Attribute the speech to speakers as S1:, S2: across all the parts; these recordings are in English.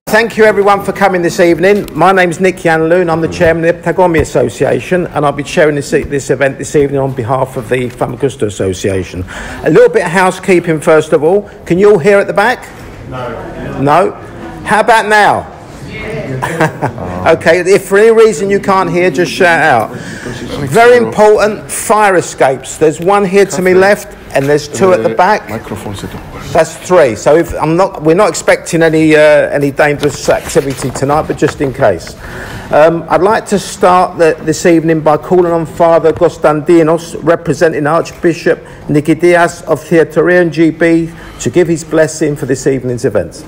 S1: Thank you everyone for coming this evening. My name's Nick Yanloon. I'm the chairman of the APPG Association, and I'll be chairing this event this evening on behalf of the Famagusta Association. A little bit of housekeeping first of all. Can you all hear at the back? No. No? How about now? Yeah. Okay, if for any reason you can't hear, just shout out. Very important, fire escapes. There's one here to my left, and there's two at the back. That's three. So we're not expecting any dangerous activity tonight, but just in case. I'd like to start this evening by calling on Father Konstantinos, representing Archbishop Nikideas of Theaterion GB, to give his blessing for this evening's event.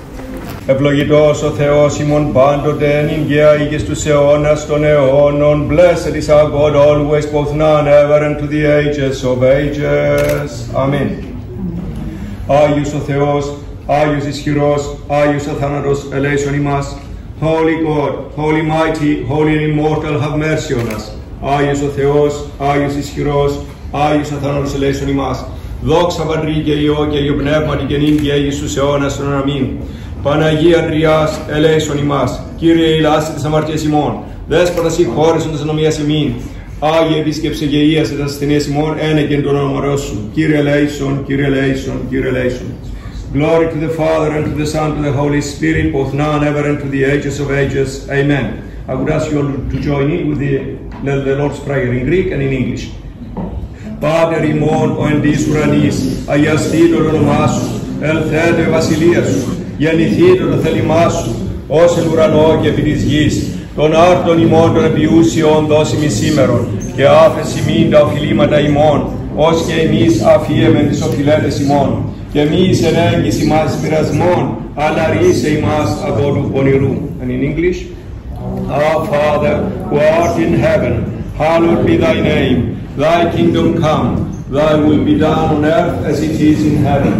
S2: Ευλογητός ο Θεός ημών πάντοτε εν υγεία ήγης τους αιώνας των αιώνων. Blessed is our God always, both now and ever, and to the ages of ages. Amen. Άγιος ο Θεός, Άγιος ισχυρός, Άγιος αθάνατος, ελέησον ημάς. Holy God, Holy mighty, Holy and immortal, have mercy on us. Άγιος ο Θεός, Άγιος ισχυρός, Άγιος αθάνατος, ελέησον ημάς. Δόξα Πατρί και Υιό και Υιό Πνεύματι και νυν και ήγης τους αιώνας των αμήν. Παναγία Τριάς, ελέησον ημάς. Κύριε ηλάστη της αμαρτίας ημών. Δέσποτας συγχώρησον της ανομίας ημίν. Άγιε επίσκεψε και ίασε τα ασθενείας ημών, ένεκεν τον όνομα σου. Κύριε ελέησον, Κύριε ελέησον, Κύριε ελέησον. Glory to the Father, and to the Son, and to the Holy Spirit, both now and ever, and to the ages of ages. Amen. I would ask you all to join in with the Lord's Prayer in Greek and in English. Πάτερ ημών, ο εν της ουρανής, αγιαστήτω το όνομά σου, ελθέτω η βασιλεία σου, γεννηθήτω το θέλημά σου, ως εν ουρανό και επί της γης, των άρτων ημών των επιούσιων δώσιμη σήμερον, και άφεση μην τα οφειλήματα ημών, ως και εμείς αφίεμεν τις οφειλέτες ημών, και μη εις ενέγγις ημάς πειρασμών, αλλά ρίσε ημάς από του πονηρού. And in English, Our Father, who art in heaven, hallowed be thy name. Thy kingdom come, thy will be done on earth as it is in heaven.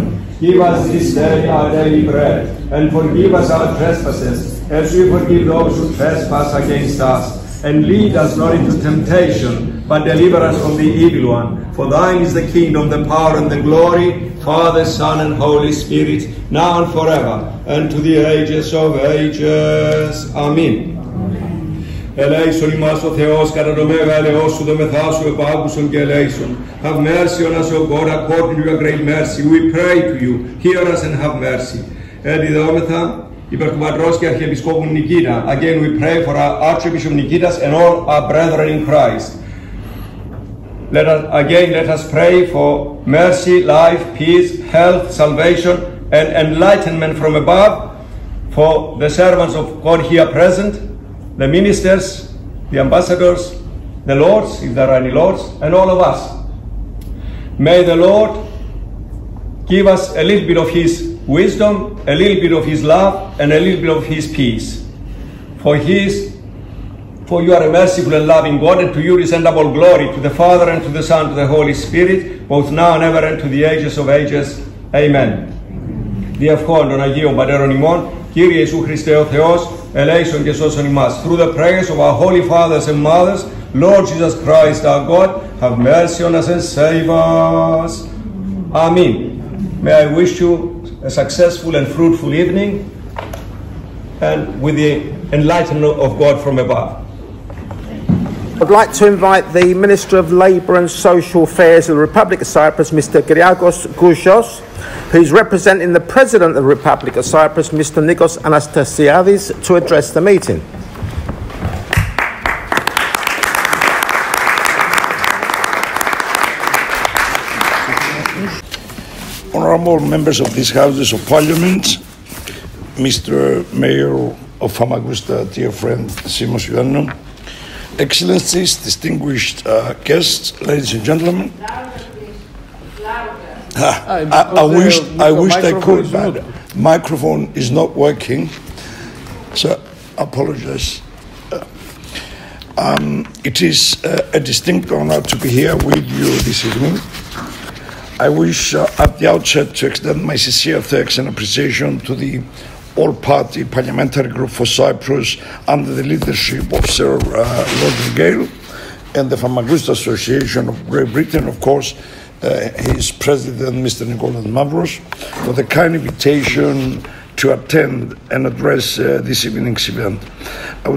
S2: Give us this day our daily bread, and forgive us our trespasses, as we forgive those who trespass against us. And lead us not into temptation, but deliver us from the evil one. For thine is the kingdom, the power, and the glory, Father, Son, and Holy Spirit, now and forever, and to the ages of ages. Amen. Ελέησον ημάς ο Θεός κατά το μεγαλειό σου, το μεθά σου επάκουσον και ελέησον. Have mercy on us, O God, according to your great mercy. We pray to you. Hear us and have mercy. Εδιδόμεθα υπέρ του Πατρός και Αρχιεπισκόπου Νικήτα. Again we pray for our Archbishop Nikitas and all our brethren in Christ. Let us pray for mercy, life, peace, health, salvation, and enlightenment from above for the servants of God here present, the ministers, the ambassadors, the lords, if there are any lords, and all of us. May the Lord give us a little bit of his wisdom, a little bit of his love, and a little bit of his peace. For you are a merciful and loving God, and to you descend all glory, to the Father, and to the Son, and to the Holy Spirit, both now and ever, and to the ages of ages. Amen. Διευχών των Αγίων Πατέρων ημών, Κύριε Ιησού Χριστέ ο Θεός, ελέησον και σώσον ημάς. Through the prayers of our holy fathers and mothers, Lord Jesus Christ our God, have mercy on us and save us. Amen. May I wish you a successful and fruitful evening, and with the enlightenment of God from above.
S1: I'd like to invite the Minister of Labour and Social Affairs of the Republic of Cyprus, Mr. Kyriakos Gouchos, who's representing the President of the Republic of Cyprus, Mr. Nikos Anastasiadis, to address the meeting.
S3: Honourable members of these Houses of Parliament, Mr. Mayor of Famagusta, dear friend Simos Ioannou, Excellencies, distinguished guests, ladies and gentlemen. I wished I could, but microphone is not working, so I apologize. It is a distinct honor to be here with you this evening. I wish at the outset to extend my sincere thanks and appreciation to the all-party parliamentary group for Cyprus under the leadership of Sir Lord Gale and the Famagusta Association of Great Britain, of course, his president, Mr. Nicolas Mavros, for the kind invitation to attend and address this evening's event. I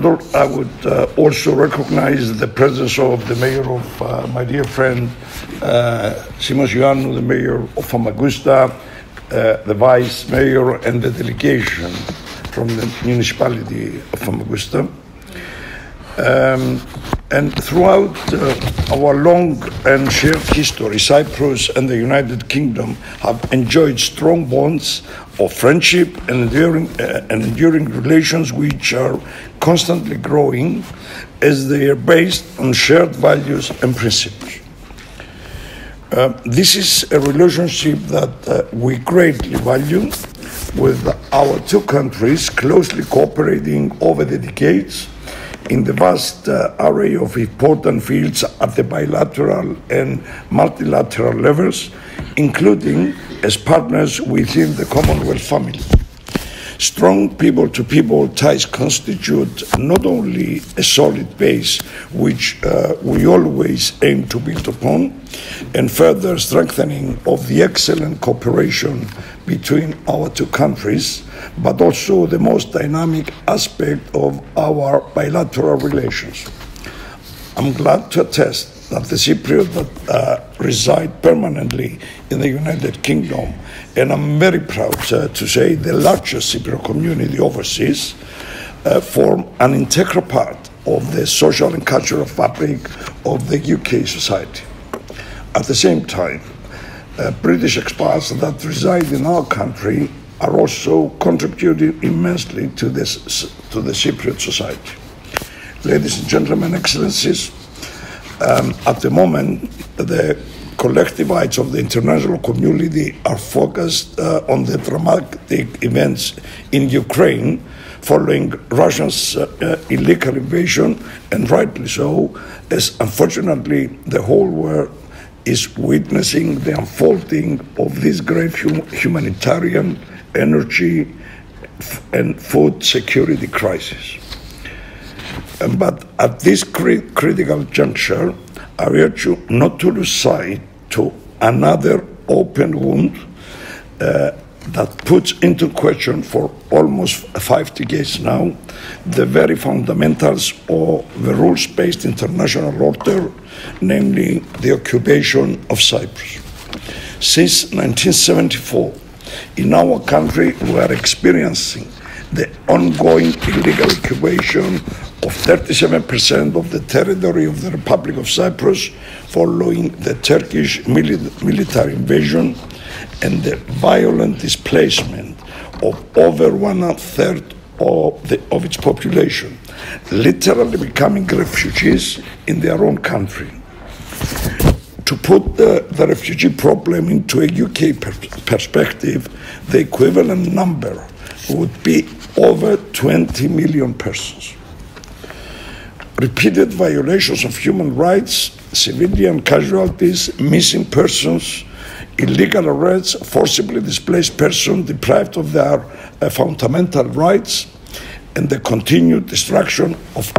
S3: would also recognize the presence of the mayor of my dear friend Simos Ioannou, the mayor of Famagusta, the vice mayor and the delegation from the municipality of Famagusta. And throughout our long and shared history, Cyprus and the United Kingdom have enjoyed strong bonds of friendship and enduring relations which are constantly growing as they are based on shared values and principles. This is a relationship that we greatly value, with our two countries closely cooperating over the decades in the vast array of important fields at the bilateral and multilateral levels, including as partners within the Commonwealth family. Strong people-to-people ties constitute not only a solid base which we always aim to build upon, and further strengthening of the excellent cooperation between our two countries, but also the most dynamic aspect of our bilateral relations. I'm glad to attest that the Cypriots that reside permanently in the United Kingdom, and I'm very proud to say the largest Cypriot community overseas, form an integral part of the social and cultural fabric of the UK society. At the same time, British expats that reside in our country are also contributing immensely to the Cypriot society. Ladies and gentlemen, excellencies, at the moment, the collective eyes of the international community are focused on the dramatic events in Ukraine following Russia's illegal invasion, and rightly so, as unfortunately the whole world is witnessing the unfolding of this grave humanitarian, energy and food security crisis. But at this critical juncture, I urge you not to lose sight to another open wound that puts into question for almost 5 decades now the very fundamentals of the rules-based international order, namely the occupation of Cyprus. Since 1974, in our country we are experiencing the ongoing illegal occupation of 37% of the territory of the Republic of Cyprus following the Turkish military invasion and the violent displacement of over 1/3 of its population, literally becoming refugees in their own country. To put the refugee problem into a UK perspective, the equivalent number would be over 20 million persons. Repeated violations of human rights, civilian casualties, missing persons, illegal arrests, forcibly displaced persons deprived of their fundamental rights, and the continued destruction of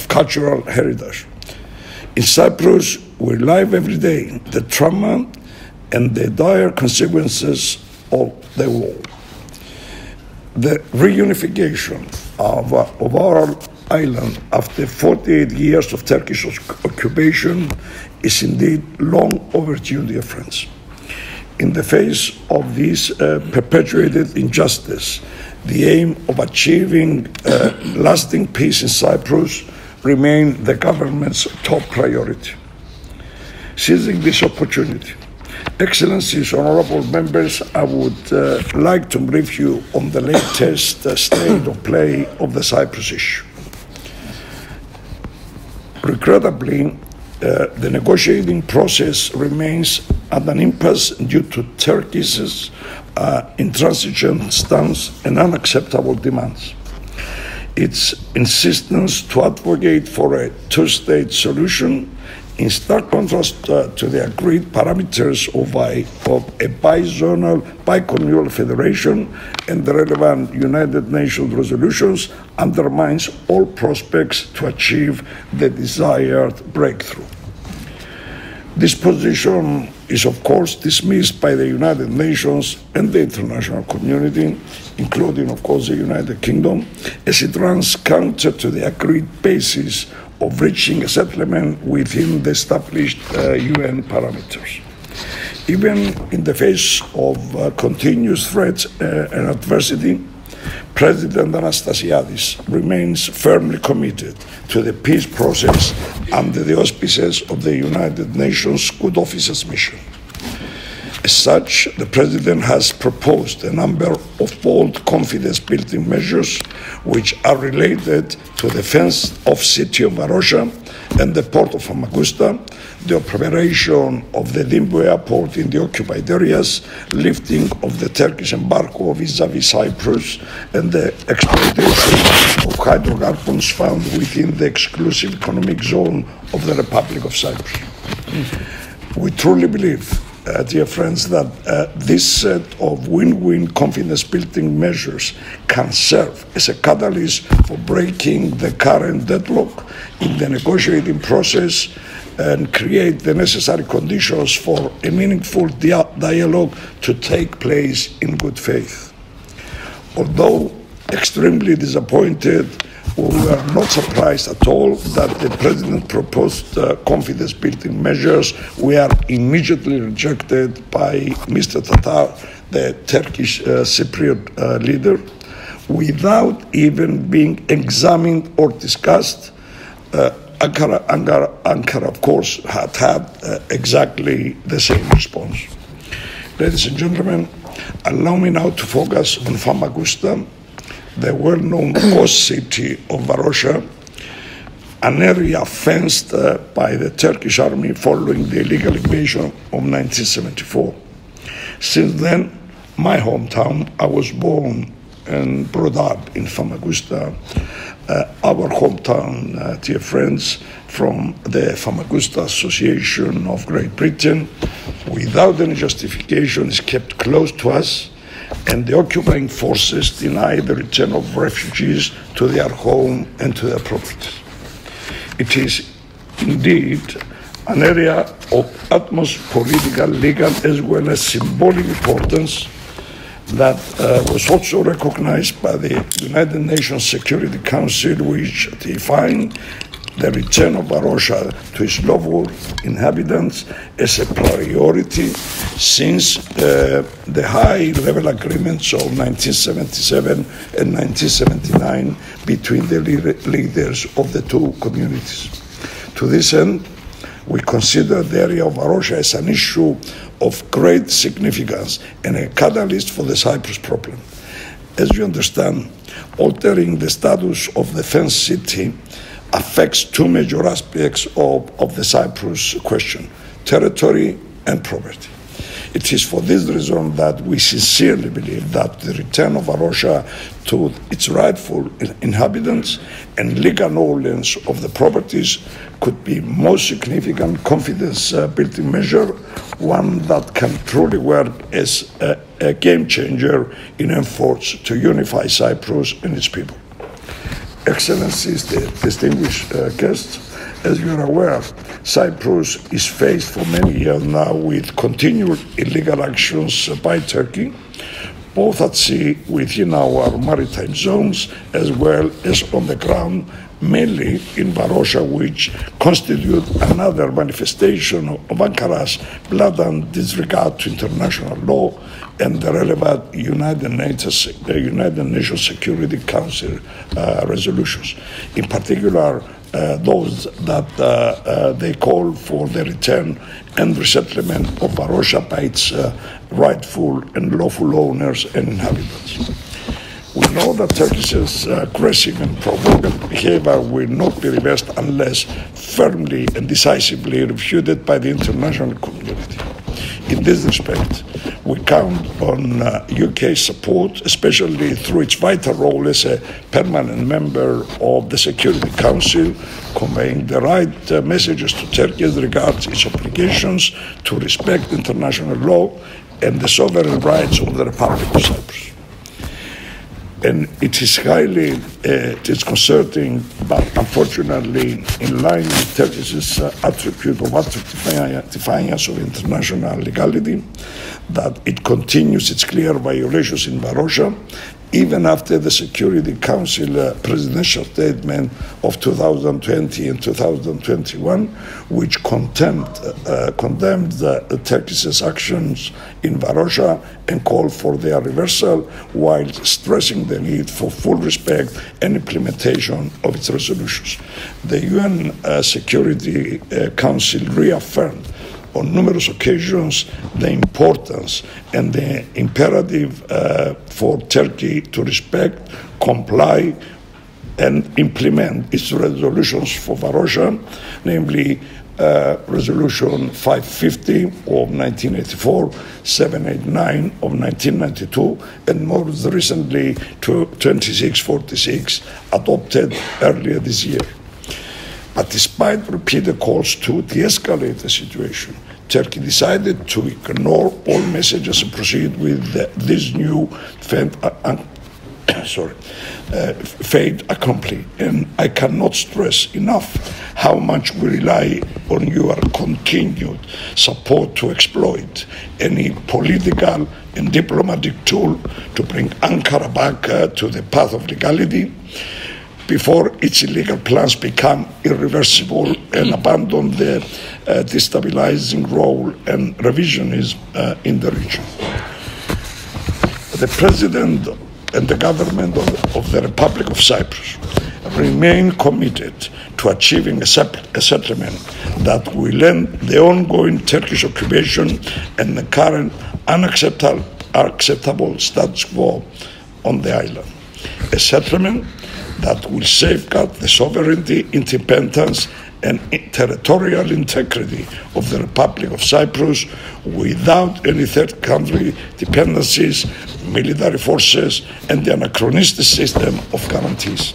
S3: cultural heritage. In Cyprus, we live every day the trauma and the dire consequences of the war. The reunification of our island after 48 years of Turkish occupation is indeed long overdue, dear friends. In the face of this perpetuated injustice, the aim of achieving lasting peace in Cyprus remains the government's top priority. Seizing this opportunity, Excellencies, honorable members, I would like to brief you on the latest state of play of the Cyprus issue. Regrettably, the negotiating process remains at an impasse due to Turkey's intransigent stance and unacceptable demands. Its insistence to advocate for a two-state solution in stark contrast to the agreed parameters of a bizonal, bicommunal federation and the relevant United Nations resolutions undermines all prospects to achieve the desired breakthrough. This position is, of course, dismissed by the United Nations and the international community, including, of course, the United Kingdom, as it runs counter to the agreed basis of reaching a settlement within the established UN parameters. Even in the face of continuous threats and adversity, President Anastasiadis remains firmly committed to the peace process under the auspices of the United Nations Good Officers Mission. As such, the President has proposed a number of bold confidence-building measures which are related to the defense of city of Varosha and the port of Famagusta, the operation of the Dimbu airport in the occupied areas, lifting of the Turkish embargo vis-à-vis Cyprus, and the exploitation of hydrocarbons found within the exclusive economic zone of the Republic of Cyprus. We truly believe, dear friends, that this set of win-win confidence-building measures can serve as a catalyst for breaking the current deadlock in the negotiating process and create the necessary conditions for a meaningful dialogue to take place in good faith. Although extremely disappointed, we were not surprised at all that the President proposed confidence-building measures were immediately rejected by Mr. Tatar, the Turkish Cypriot leader, without even being examined or discussed. Ankara, of course, had exactly the same response. Ladies and gentlemen, allow me now to focus on Famagusta, the well-known coast city of Varosha, an area fenced by the Turkish army following the illegal invasion of 1974. Since then, my hometown, I was born and brought up in Famagusta. Our hometown, dear friends, from the Famagusta Association of Great Britain, without any justification, is kept close to us, and the occupying forces deny the return of refugees to their home and to their properties. It is indeed an area of utmost political, legal, as well as symbolic importance that was also recognized by the United Nations Security Council, which defined the return of Varosha to its lawful inhabitants as a priority since the high-level agreements of 1977 and 1979 between the leaders of the two communities. To this end, we consider the area of Varosha as an issue of great significance and a catalyst for the Cyprus problem. As you understand, altering the status of the fenced city affects two major aspects of the Cyprus question: territory and property. It is for this reason that we sincerely believe that the return of Varosha to its rightful inhabitants and legal owners of the properties could be most significant confidence-building measure, one that can truly work as a game changer in efforts to unify Cyprus and its people. Excellencies, distinguished guests, as you are aware, Cyprus is faced for many years now with continued illegal actions by Turkey, both at sea within our maritime zones as well as on the ground, mainly in Varosha, which constitute another manifestation of Ankara's blatant disregard to international law and the relevant United Nations Security Council resolutions. In particular, those that they call for the return and resettlement of Varosha by its rightful and lawful owners and inhabitants. We know that Turkey's aggressive and provocative behavior will not be reversed unless firmly and decisively refuted by the international community. In this respect, we count on UK support, especially through its vital role as a permanent member of the Security Council, conveying the right messages to Turkey as regards its obligations to respect international law and the sovereign rights of the Republic of Cyprus. And it is highly disconcerting, but unfortunately in line with Turkey's attribute of defiance of international legality, that it continues its clear violations in Varosha, even after the Security Council presidential statement of 2020 and 2021, which condemned Turkey's actions in Varosha and called for their reversal, while stressing the need for full respect and implementation of its resolutions. The UN Security Council reaffirmed on numerous occasions the importance and the imperative for Turkey to respect, comply, and implement its resolutions for Varosha, namely Resolution 550 of 1984, 789 of 1992, and most recently 2646, adopted earlier this year. But despite repeated calls to de-escalate the situation, Turkey decided to ignore all messages and proceed with this new fait accompli. And I cannot stress enough how much we rely on your continued support to exploit any political and diplomatic tool to bring Ankara back to the path of legality before its illegal plans become irreversible and abandon the destabilizing role and revisionism in the region. The President and the government of the Republic of Cyprus remain committed to achieving a settlement that will end the ongoing Turkish occupation and the current unacceptable status quo on the island. A settlement that will safeguard the sovereignty, independence, and territorial integrity of the Republic of Cyprus without any third country dependencies, military forces, and the anachronistic system of guarantees.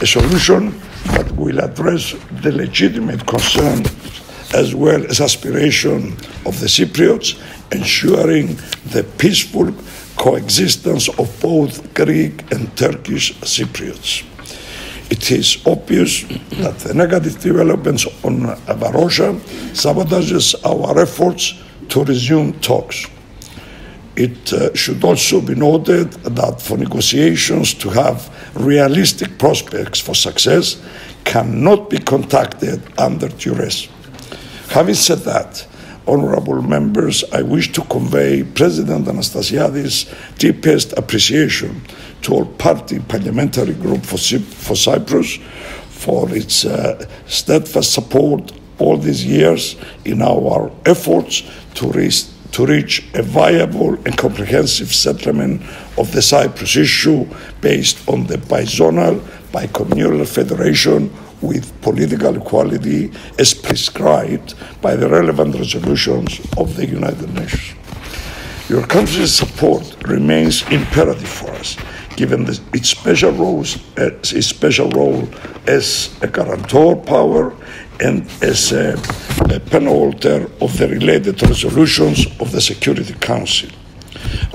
S3: A solution that will address the legitimate concern as well as aspiration of the Cypriots, ensuring the peaceful coexistence of both Greek and Turkish Cypriots. It is obvious that the negative developments on Varosha sabotages our efforts to resume talks. It should also be noted that for negotiations to have realistic prospects for success cannot be conducted under duress. Having said that, honourable members, I wish to convey President Anastasiadis' deepest appreciation to all party parliamentary group for Cyprus for its steadfast support all these years in our efforts to reach a viable and comprehensive settlement of the Cyprus issue based on the bizonal, bicommunal federation with political equality as prescribed by the relevant resolutions of the United Nations. Your country's support remains imperative for us, given its special role as a guarantor power and as a penholder of the related resolutions of the Security Council.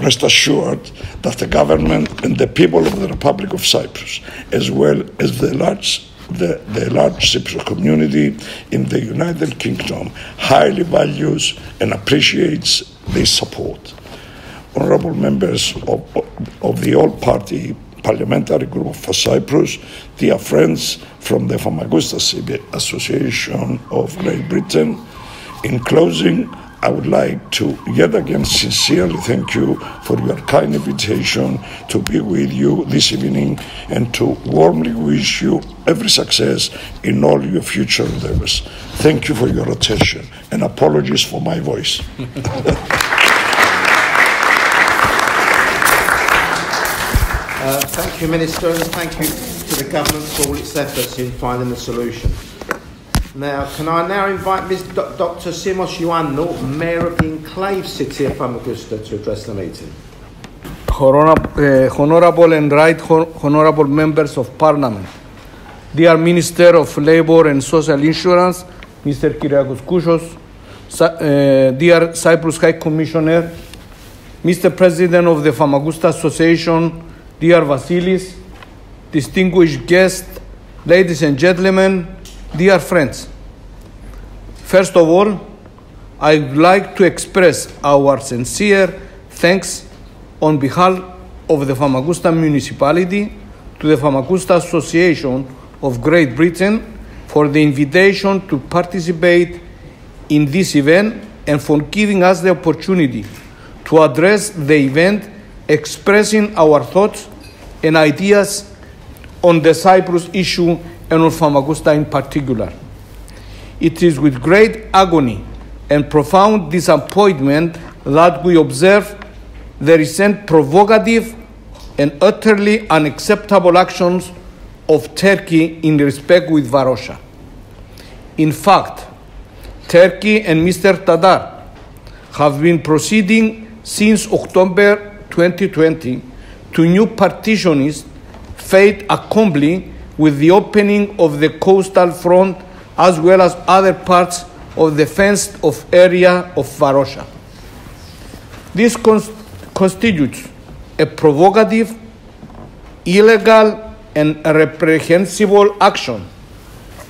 S3: Rest assured that the government and the people of the Republic of Cyprus, as well as the large Cypriot community in the United Kingdom, highly values and appreciates this support. Honourable members of the all-party parliamentary group for Cyprus, dear friends from the Famagusta Association of Great Britain, in closing, I would like to yet again sincerely thank you for your kind invitation to be with you this evening and to warmly wish you every success in all your future endeavors. Thank you for your attention and apologies for my voice.
S1: Thank you, Minister, and thank you to the government for all its efforts in finding a solution. Now, can I now invite Ms. Dr. Simos Ioannou, Mayor of the enclave city of Famagusta, to address the meeting.
S4: Honourable and right honourable members of Parliament, dear Minister of Labour and Social Insurance, Mr. Kyriakos Kouchos, dear Cyprus High Commissioner, Mr. President of the Famagusta Association, dear Vasilis, distinguished guests, ladies and gentlemen, dear friends. First of all, I would like to express our sincere thanks on behalf of the Famagusta municipality to the Famagusta Association of Great Britain for the invitation to participate in this event and for giving us the opportunity to address the event, expressing our thoughts and ideas on the Cyprus issue and on Famagusta in particular. It is with great agony and profound disappointment that we observe the recent provocative and utterly unacceptable actions of Turkey in respect with Varosha. In fact, Turkey and Mr. Tadar have been proceeding since October 2020 to new partitionist fait accompli with the opening of the coastal front as well as other parts of the fenced-off area of Varosha. This constitutes a provocative, illegal, and reprehensible action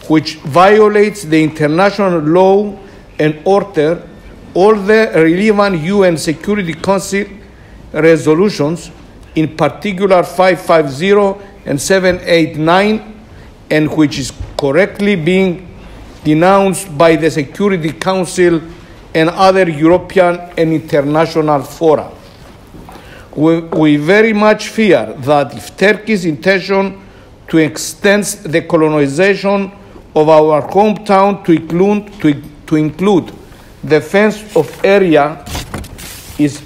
S4: which violates the international law and order, all the relevant UN Security Council resolutions, in particular 550 and 789, and which is correctly being denounced by the Security Council and other European and international fora. We very much fear that if Turkey's intention to extend the colonization of our hometown to include the fenced-off area is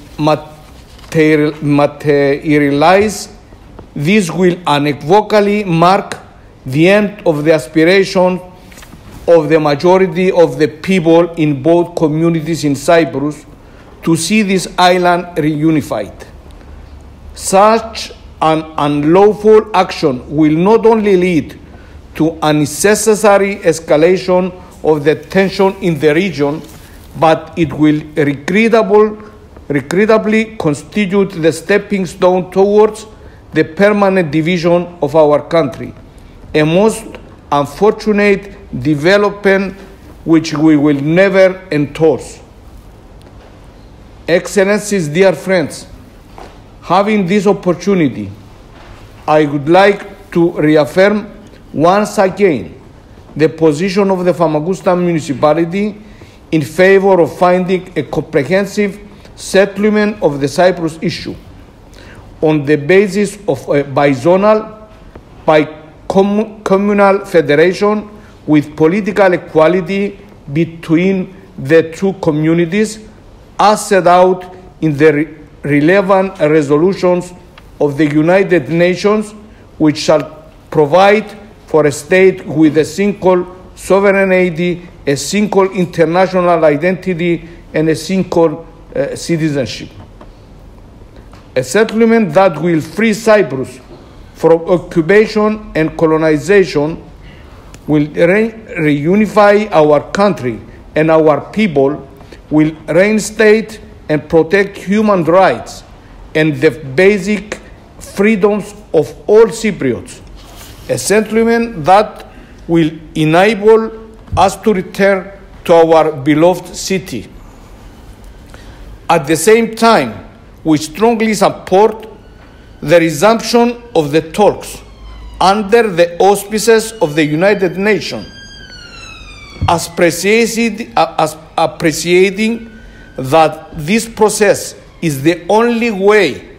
S4: materialized, this will unequivocally mark the end of the aspiration of the majority of the people in both communities in Cyprus to see this island reunified. Such an unlawful action will not only lead to unnecessary escalation of the tension in the region, but it will regrettably constitute the stepping stone towards the permanent division of our country, a most unfortunate development which we will never endorse. Excellencies, dear friends, having this opportunity, I would like to reaffirm once again the position of the Famagusta municipality in favor of finding a comprehensive settlement of the Cyprus issue on the basis of a bizonal, communal federation with political equality between the two communities as set out in the relevant resolutions of the United Nations, which shall provide for a state with a single sovereignty, a single international identity, and a single citizenship. A settlement that will free Cyprus from occupation and colonization, will reunify our country and our people, will reinstate and protect human rights and the basic freedoms of all Cypriots. A settlement that will enable us to return to our beloved city. At the same time, we strongly support the resumption of the talks under the auspices of the United Nations, appreciating that this process is the only way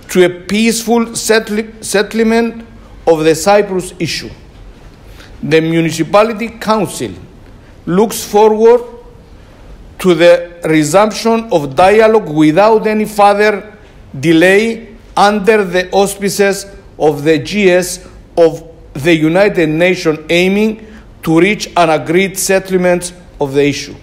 S4: to a peaceful settlement of the Cyprus issue. The Municipality Council looks forward to the resumption of dialogue without any further delay under the auspices of the GS of the United Nations, aiming to reach an agreed settlement of the issue.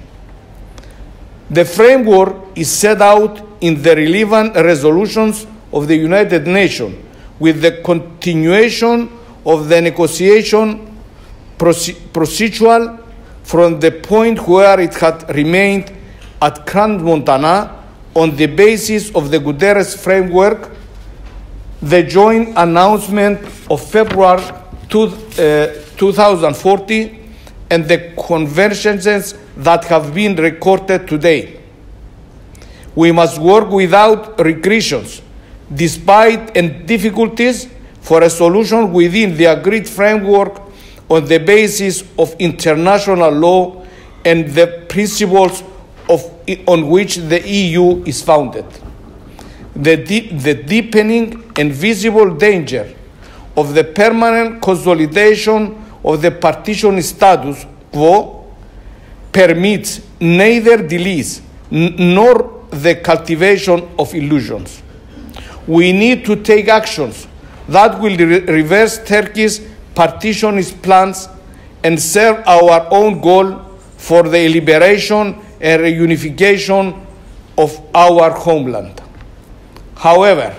S4: The framework is set out in the relevant resolutions of the United Nations, with the continuation of the negotiation procedural from the point where it had remained at Grand Montana on the basis of the Guterres framework the joint announcement of February 2040 and the convergences that have been recorded today. We must work without regressions, despite and difficulties, for a solution within the agreed framework on the basis of international law and the principles on which the EU is founded. The deepening and visible danger of the permanent consolidation of the partition status quo permits neither delays nor the cultivation of illusions. We need to take actions that will reverse Turkey's partitionist plans and serve our own goal for the liberation and reunification of our homeland. However,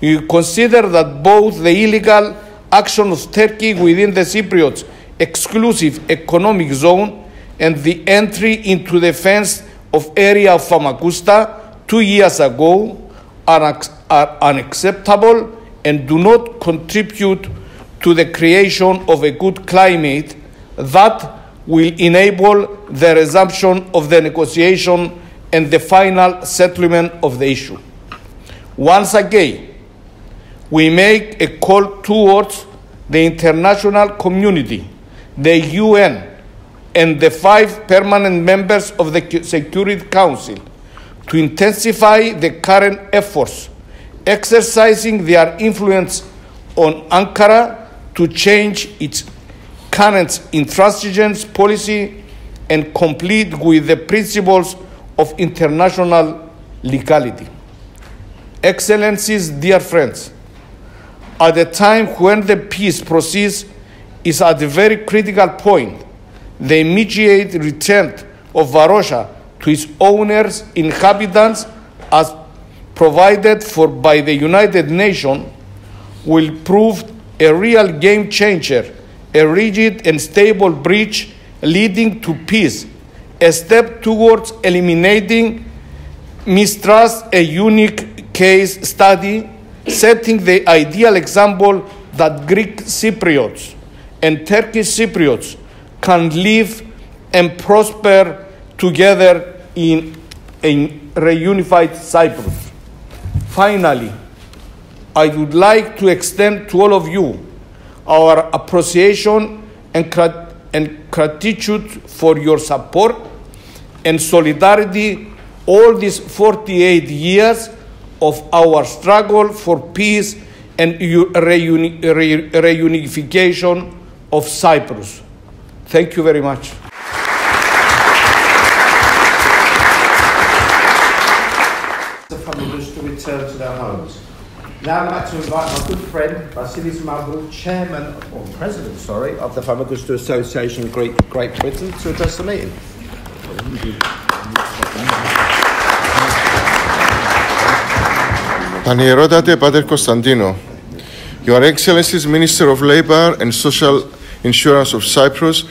S4: we consider that both the illegal action of Turkey within the Cypriot exclusive economic zone and the entry into the fenced of area of Famagusta 2 years ago are unacceptable and do not contribute to the creation of a good climate that will enable the resumption of the negotiation and the final settlement of the issue. Once again, we make a call towards the international community, the UN, and the 5 permanent members of the Security Council to intensify the current efforts, exercising their influence on Ankara to change its current intransigence policy and complete with the principles of international legality. Excellencies, dear friends, at a time when the peace process is at a very critical point, the immediate return of Varosha to its owners, inhabitants, as provided for by the United Nations, will prove a real game changer, a rigid and stable bridge leading to peace, a step towards eliminating mistrust, a unique case study, setting the ideal example that Greek Cypriots and Turkish Cypriots can live and prosper together in a reunified Cyprus. Finally, I would like to extend to all of you our appreciation and gratitude for your support and solidarity all these 48 years of our struggle for peace and reunification of Cyprus. Thank you very much.
S1: The Famagusta to return to their homes. Now I'd like to invite my good friend Βασίλης Μαύρου, Chairman, or President, sorry, of the Famagusta Association of Great Britain, to address the meeting.
S5: Πανιερότατε Πάτερ Κωνσταντίνο, Your Excellencies Minister of Labour and Social Insurance of Cyprus,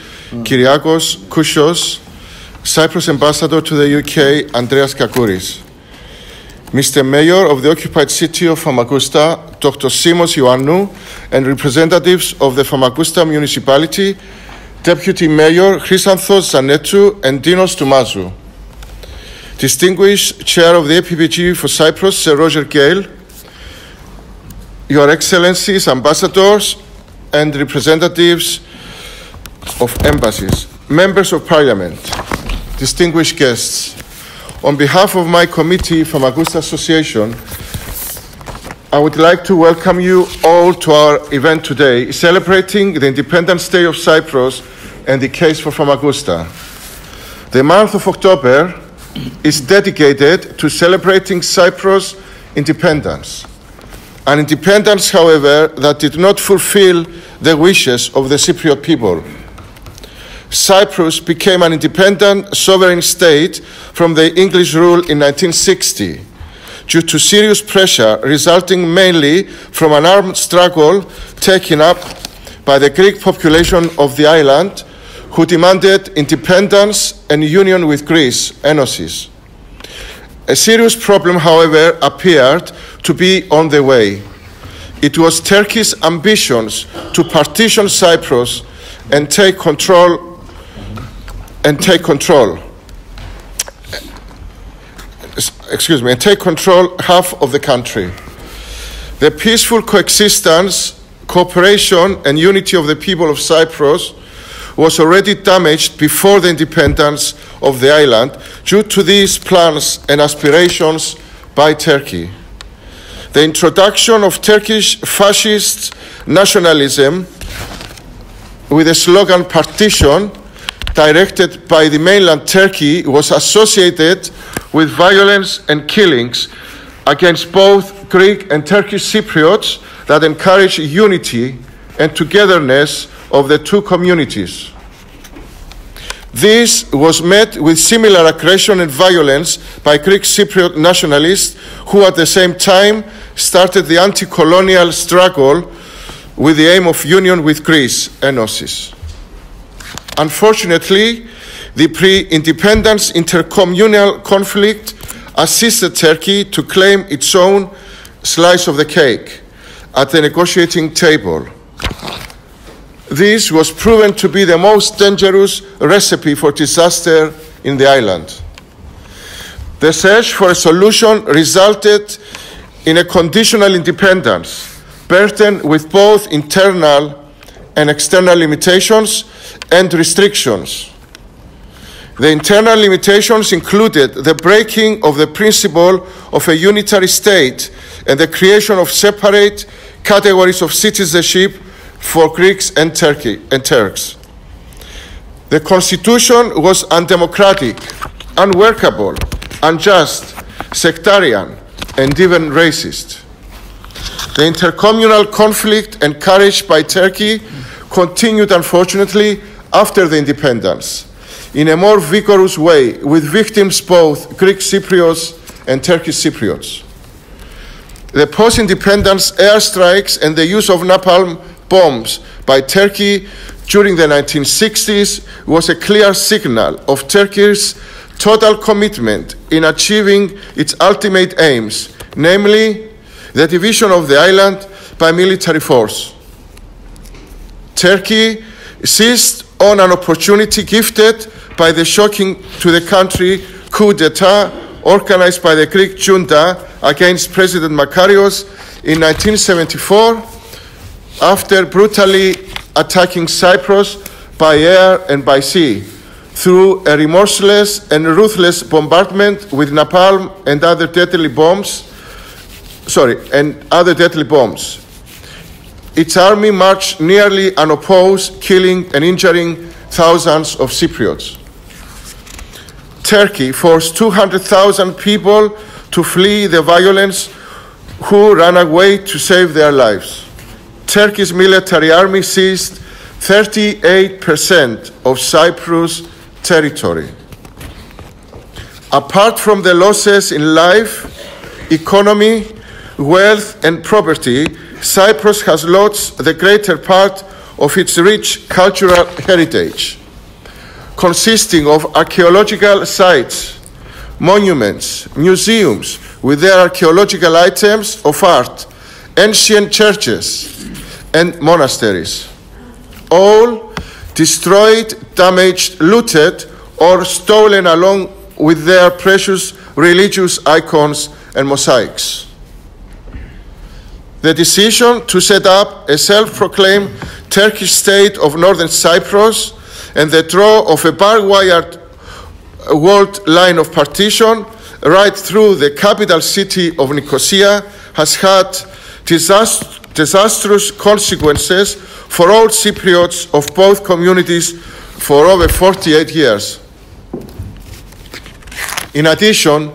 S5: Kyriakos Kouchos, Cyprus Ambassador to the UK, Andreas Kakouris, Mr. Mayor of the occupied city of Famagusta, Dr. Simos Ioannou, and representatives of the Famagusta municipality, Deputy Mayor Chrysanthos Zanetou and Dinos Toumazou, Distinguished Chair of the APPG for Cyprus, Sir Roger Gale, Your Excellencies, Ambassadors and representatives of embassies, Members of Parliament, distinguished guests. On behalf of my committee, Famagusta Association, I would like to welcome you all to our event today, celebrating the Independence Day of Cyprus and the case for Famagusta. The month of October is dedicated to celebrating Cyprus' independence. An independence, however, that did not fulfill the wishes of the Cypriot people. Cyprus became an independent sovereign state from the English rule in 1960 due to serious pressure resulting mainly from an armed struggle taken up by the Greek population of the island, who demanded independence and union with Greece, Enosis. A serious problem, however, appeared to be on the way. It was Turkey's ambitions to partition Cyprus and take control half of the country. The peaceful coexistence, cooperation and unity of the people of Cyprus was already damaged before the independence of the island due to these plans and aspirations by Turkey. The introduction of Turkish fascist nationalism with the slogan partition, directed by the mainland Turkey, was associated with violence and killings against both Greek and Turkish Cypriots that encouraged unity and togetherness of the two communities. This was met with similar aggression and violence by Greek Cypriot nationalists who at the same time started the anti-colonial struggle with the aim of union with Greece, Enosis. Unfortunately, the pre-independence intercommunal conflict assisted Turkey to claim its own slice of the cake at the negotiating table. This was proven to be the most dangerous recipe for disaster in the island. The search for a solution resulted in a conditional independence, burdened with both internal and external limitations and restrictions. The internal limitations included the breaking of the principle of a unitary state and the creation of separate categories of citizenship for Greeks and Turks. The constitution was undemocratic, unworkable, unjust, sectarian, and even racist. The intercommunal conflict encouraged by Turkey continued, unfortunately, after the independence, in a more vigorous way, with victims both Greek Cypriots and Turkish Cypriots. The post-independence airstrikes and the use of napalm bombs by Turkey during the 1960s was a clear signal of Turkey's total commitment in achieving its ultimate aims, namely the division of the island by military force. Turkey seized on an opportunity gifted by the shocking to the country coup d'etat organized by the Greek junta against President Makarios in 1974, after brutally attacking Cyprus by air and by sea through a remorseless and ruthless bombardment with napalm and other deadly bombs. Its army marched nearly unopposed, killing and injuring thousands of Cypriots. Turkey forced 200,000 people to flee the violence, who ran away to save their lives. Turkey's military army seized 38% of Cyprus' territory. Apart from the losses in life, economy, wealth, and property, Cyprus has lost the greater part of its rich cultural heritage, consisting of archaeological sites, monuments, museums with their archaeological items of art, ancient churches, and monasteries, all destroyed, damaged, looted, or stolen along with their precious religious icons and mosaics. The decision to set up a self-proclaimed Turkish state of northern Cyprus and the draw of a barbed-wire walled line of partition right through the capital city of Nicosia has had disastrous consequences for all Cypriots of both communities for over 48 years. In addition,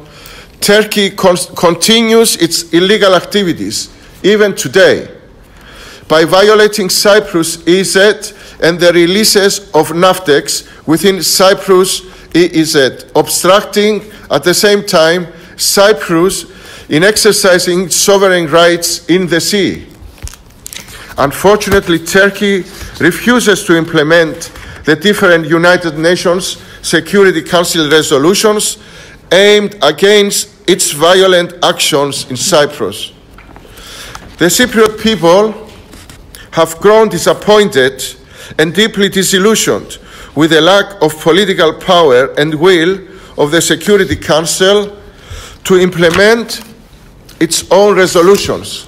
S5: Turkey continues its illegal activities even today by violating Cyprus EEZ and the releases of NAFTEX within Cyprus EEZ, obstructing at the same time Cyprus in exercising sovereign rights in the sea. Unfortunately, Turkey refuses to implement the different United Nations Security Council resolutions aimed against its violent actions in Cyprus. The Cypriot people have grown disappointed and deeply disillusioned with the lack of political power and will of the Security Council to implement its own resolutions.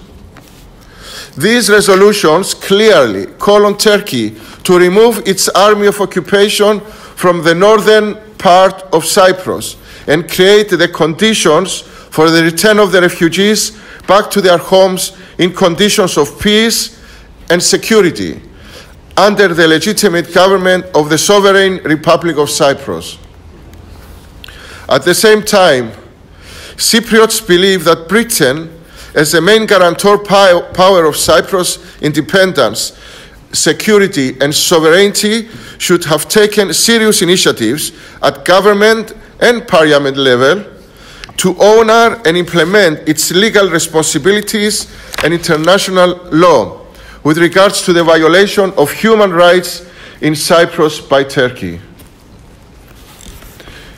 S5: These resolutions clearly call on Turkey to remove its army of occupation from the northern part of Cyprus and create the conditions for the return of the refugees back to their homes in conditions of peace and security under the legitimate government of the Sovereign Republic of Cyprus. At the same time, Cypriots believe that Britain, as the main guarantor power of Cyprus' independence, security and sovereignty, should have taken serious initiatives at government and parliament level to honor and implement its legal responsibilities and international law with regards to the violation of human rights in Cyprus by Turkey.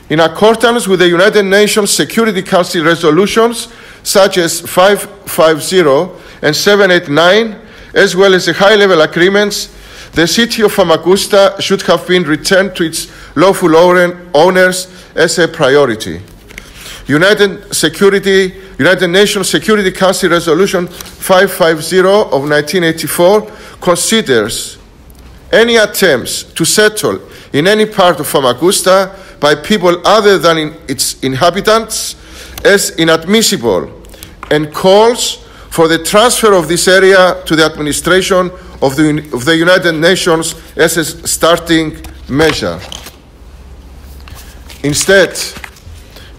S5: In accordance with the United Nations Security Council resolutions such as 550 and 789, as well as the high-level agreements, the city of Famagusta should have been returned to its lawful owners as a priority. United Nations Security Council Resolution 550 of 1984 considers any attempts to settle in any part of Famagusta by people other than its inhabitants as inadmissible and calls for the transfer of this area to the administration of the United Nations as a starting measure. Instead,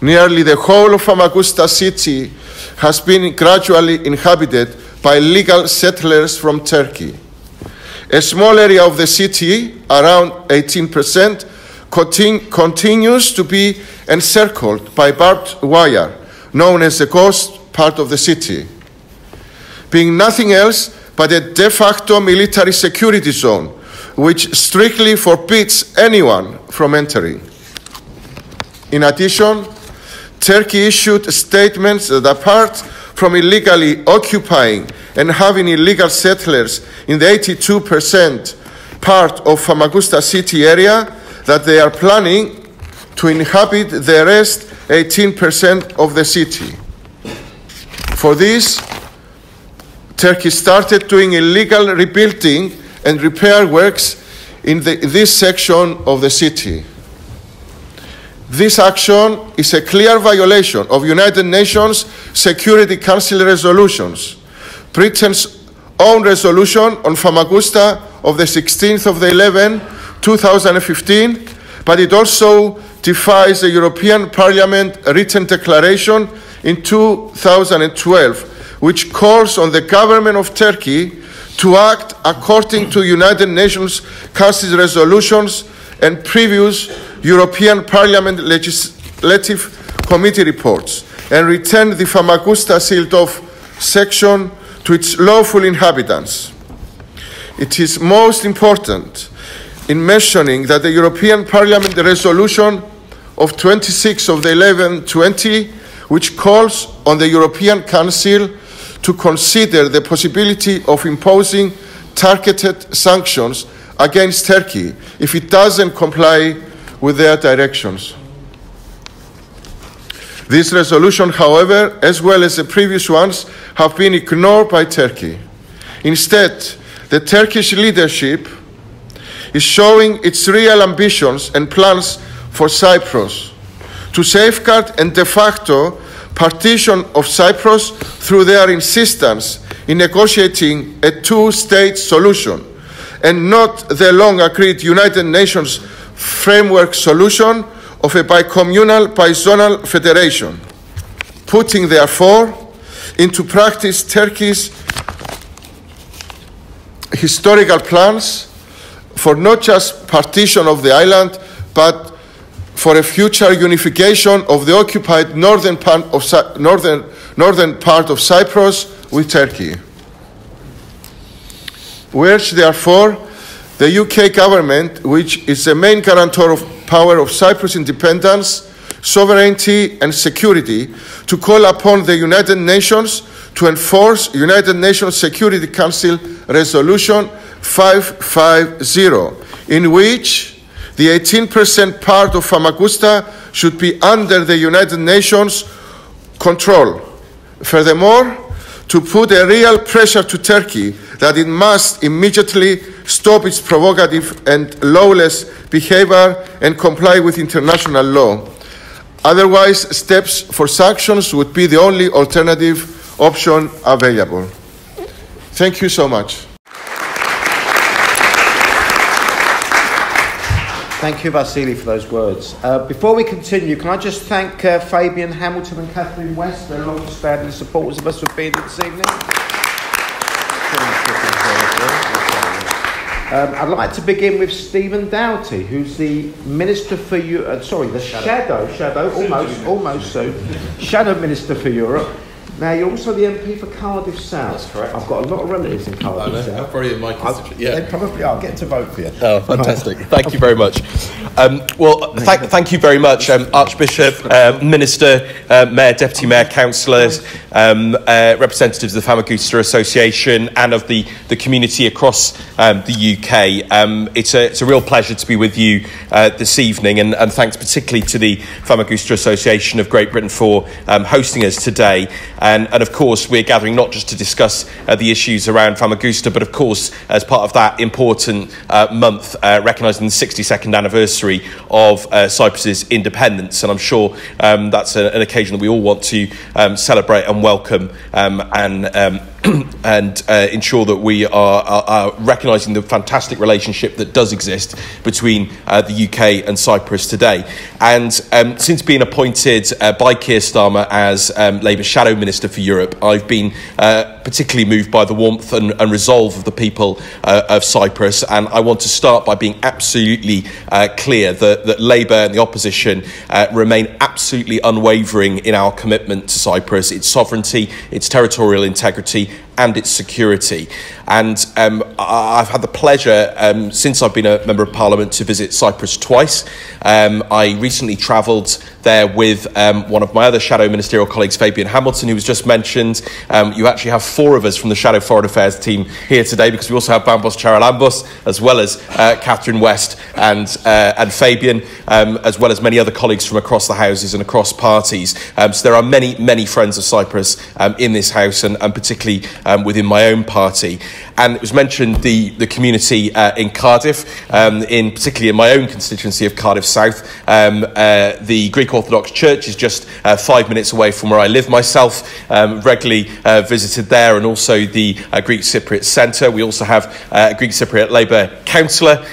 S5: nearly the whole of Famagusta city has been gradually inhabited by legal settlers from Turkey. A small area of the city, around 18%, continues to be encircled by barbed wire, known as the ghost part of the city, being nothing else but a de facto military security zone, which strictly forbids anyone from entering. In addition, Turkey issued statements that apart from illegally occupying and having illegal settlers in the 82% part of Famagusta city area, that they are planning to inhabit the rest 18% of the city. For this, Turkey started doing illegal rebuilding and repair works in this section of the city. This action is a clear violation of United Nations Security Council resolutions, Britain's own resolution on Famagusta of the 16th of the 11th, 2015, but it also defies the European Parliament written declaration in 2012, which calls on the government of Turkey to act according to United Nations Council resolutions and previous European Parliament Legislative Committee reports and return the Famagusta sealed-off section to its lawful inhabitants. It is most important in mentioning that the European Parliament resolution of 26 of the 11/20, which calls on the European Council to consider the possibility of imposing targeted sanctions against Turkey if it doesn't comply with their directions. This resolution, however, as well as the previous ones, have been ignored by Turkey. Instead, the Turkish leadership is showing its real ambitions and plans for Cyprus to safeguard and de facto partition of Cyprus through their insistence in negotiating a two-state solution and not the long-agreed United Nations framework solution of a bicommunal, bizonal federation, putting therefore into practice Turkey's historical plans for not just partition of the island, but for a future unification of the occupied northern part of Cyprus with Turkey. We urge, therefore, the UK government, which is the main guarantor of power of Cyprus' independence, sovereignty and security, to call upon the United Nations to enforce United Nations Security Council Resolution 550, in which the 18% part of Famagusta should be under the United Nations control. Furthermore, to put a real pressure to Turkey that it must immediately stop its provocative and lawless behavior and comply with international law. Otherwise, steps for sanctions would be the only alternative option available. Thank you so much.
S1: Thank you, Vasily, for those words. Before we continue, can I just thank Fabian Hamilton and Catherine West, their long-standing supporters of us, for being here this evening. I'd like to begin with Stephen Doughty, who's the Minister for Europe, Shadow Minister for Europe. Now, you're also the MP for Cardiff South. That's correct. I've got a lot of relatives in Cardiff South.
S6: Probably in my constituency. Yeah,
S1: they probably are. Get to vote for you.
S6: Oh, fantastic. Thank you very much. Thank you very much, Archbishop, Minister, Mayor, Deputy Mayor, Councillors, representatives of the Famagusta Association and of the community across the UK. It's a real pleasure to be with you this evening, and thanks particularly to the Famagusta Association of Great Britain for hosting us today. And of course, we're gathering not just to discuss the issues around Famagusta, but of course, as part of that important month, recognising the 62nd anniversary of Cyprus's independence. And I'm sure that's an occasion that we all want to celebrate and welcome and ensure that we are recognising the fantastic relationship that does exist between the UK and Cyprus today. And since being appointed by Keir Starmer as Labour Shadow Minister for Europe, I've been particularly moved by the warmth and resolve of the people of Cyprus. And I want to start by being absolutely clear that Labour and the opposition remain absolutely unwavering in our commitment to Cyprus, its sovereignty, its territorial integrity, and its security. And I've had the pleasure, since I've been a Member of Parliament, to visit Cyprus twice. I recently travelled there with one of my other shadow ministerial colleagues, Fabian Hamilton, who was just mentioned. You actually have 4 of us from the Shadow Foreign Affairs team here today, because we also have Bambos Charalambos, as well as Catherine West and Fabian, as well as many other colleagues from across the houses and across parties. So there are many, many friends of Cyprus in this house, and particularly within my own party. And it was mentioned the community in Cardiff, particularly in my own constituency of Cardiff South. The Greek Orthodox Church is just 5 minutes away from where I live myself, regularly visited there, and also the Greek Cypriot Centre. We also have a Greek Cypriot Labour councillor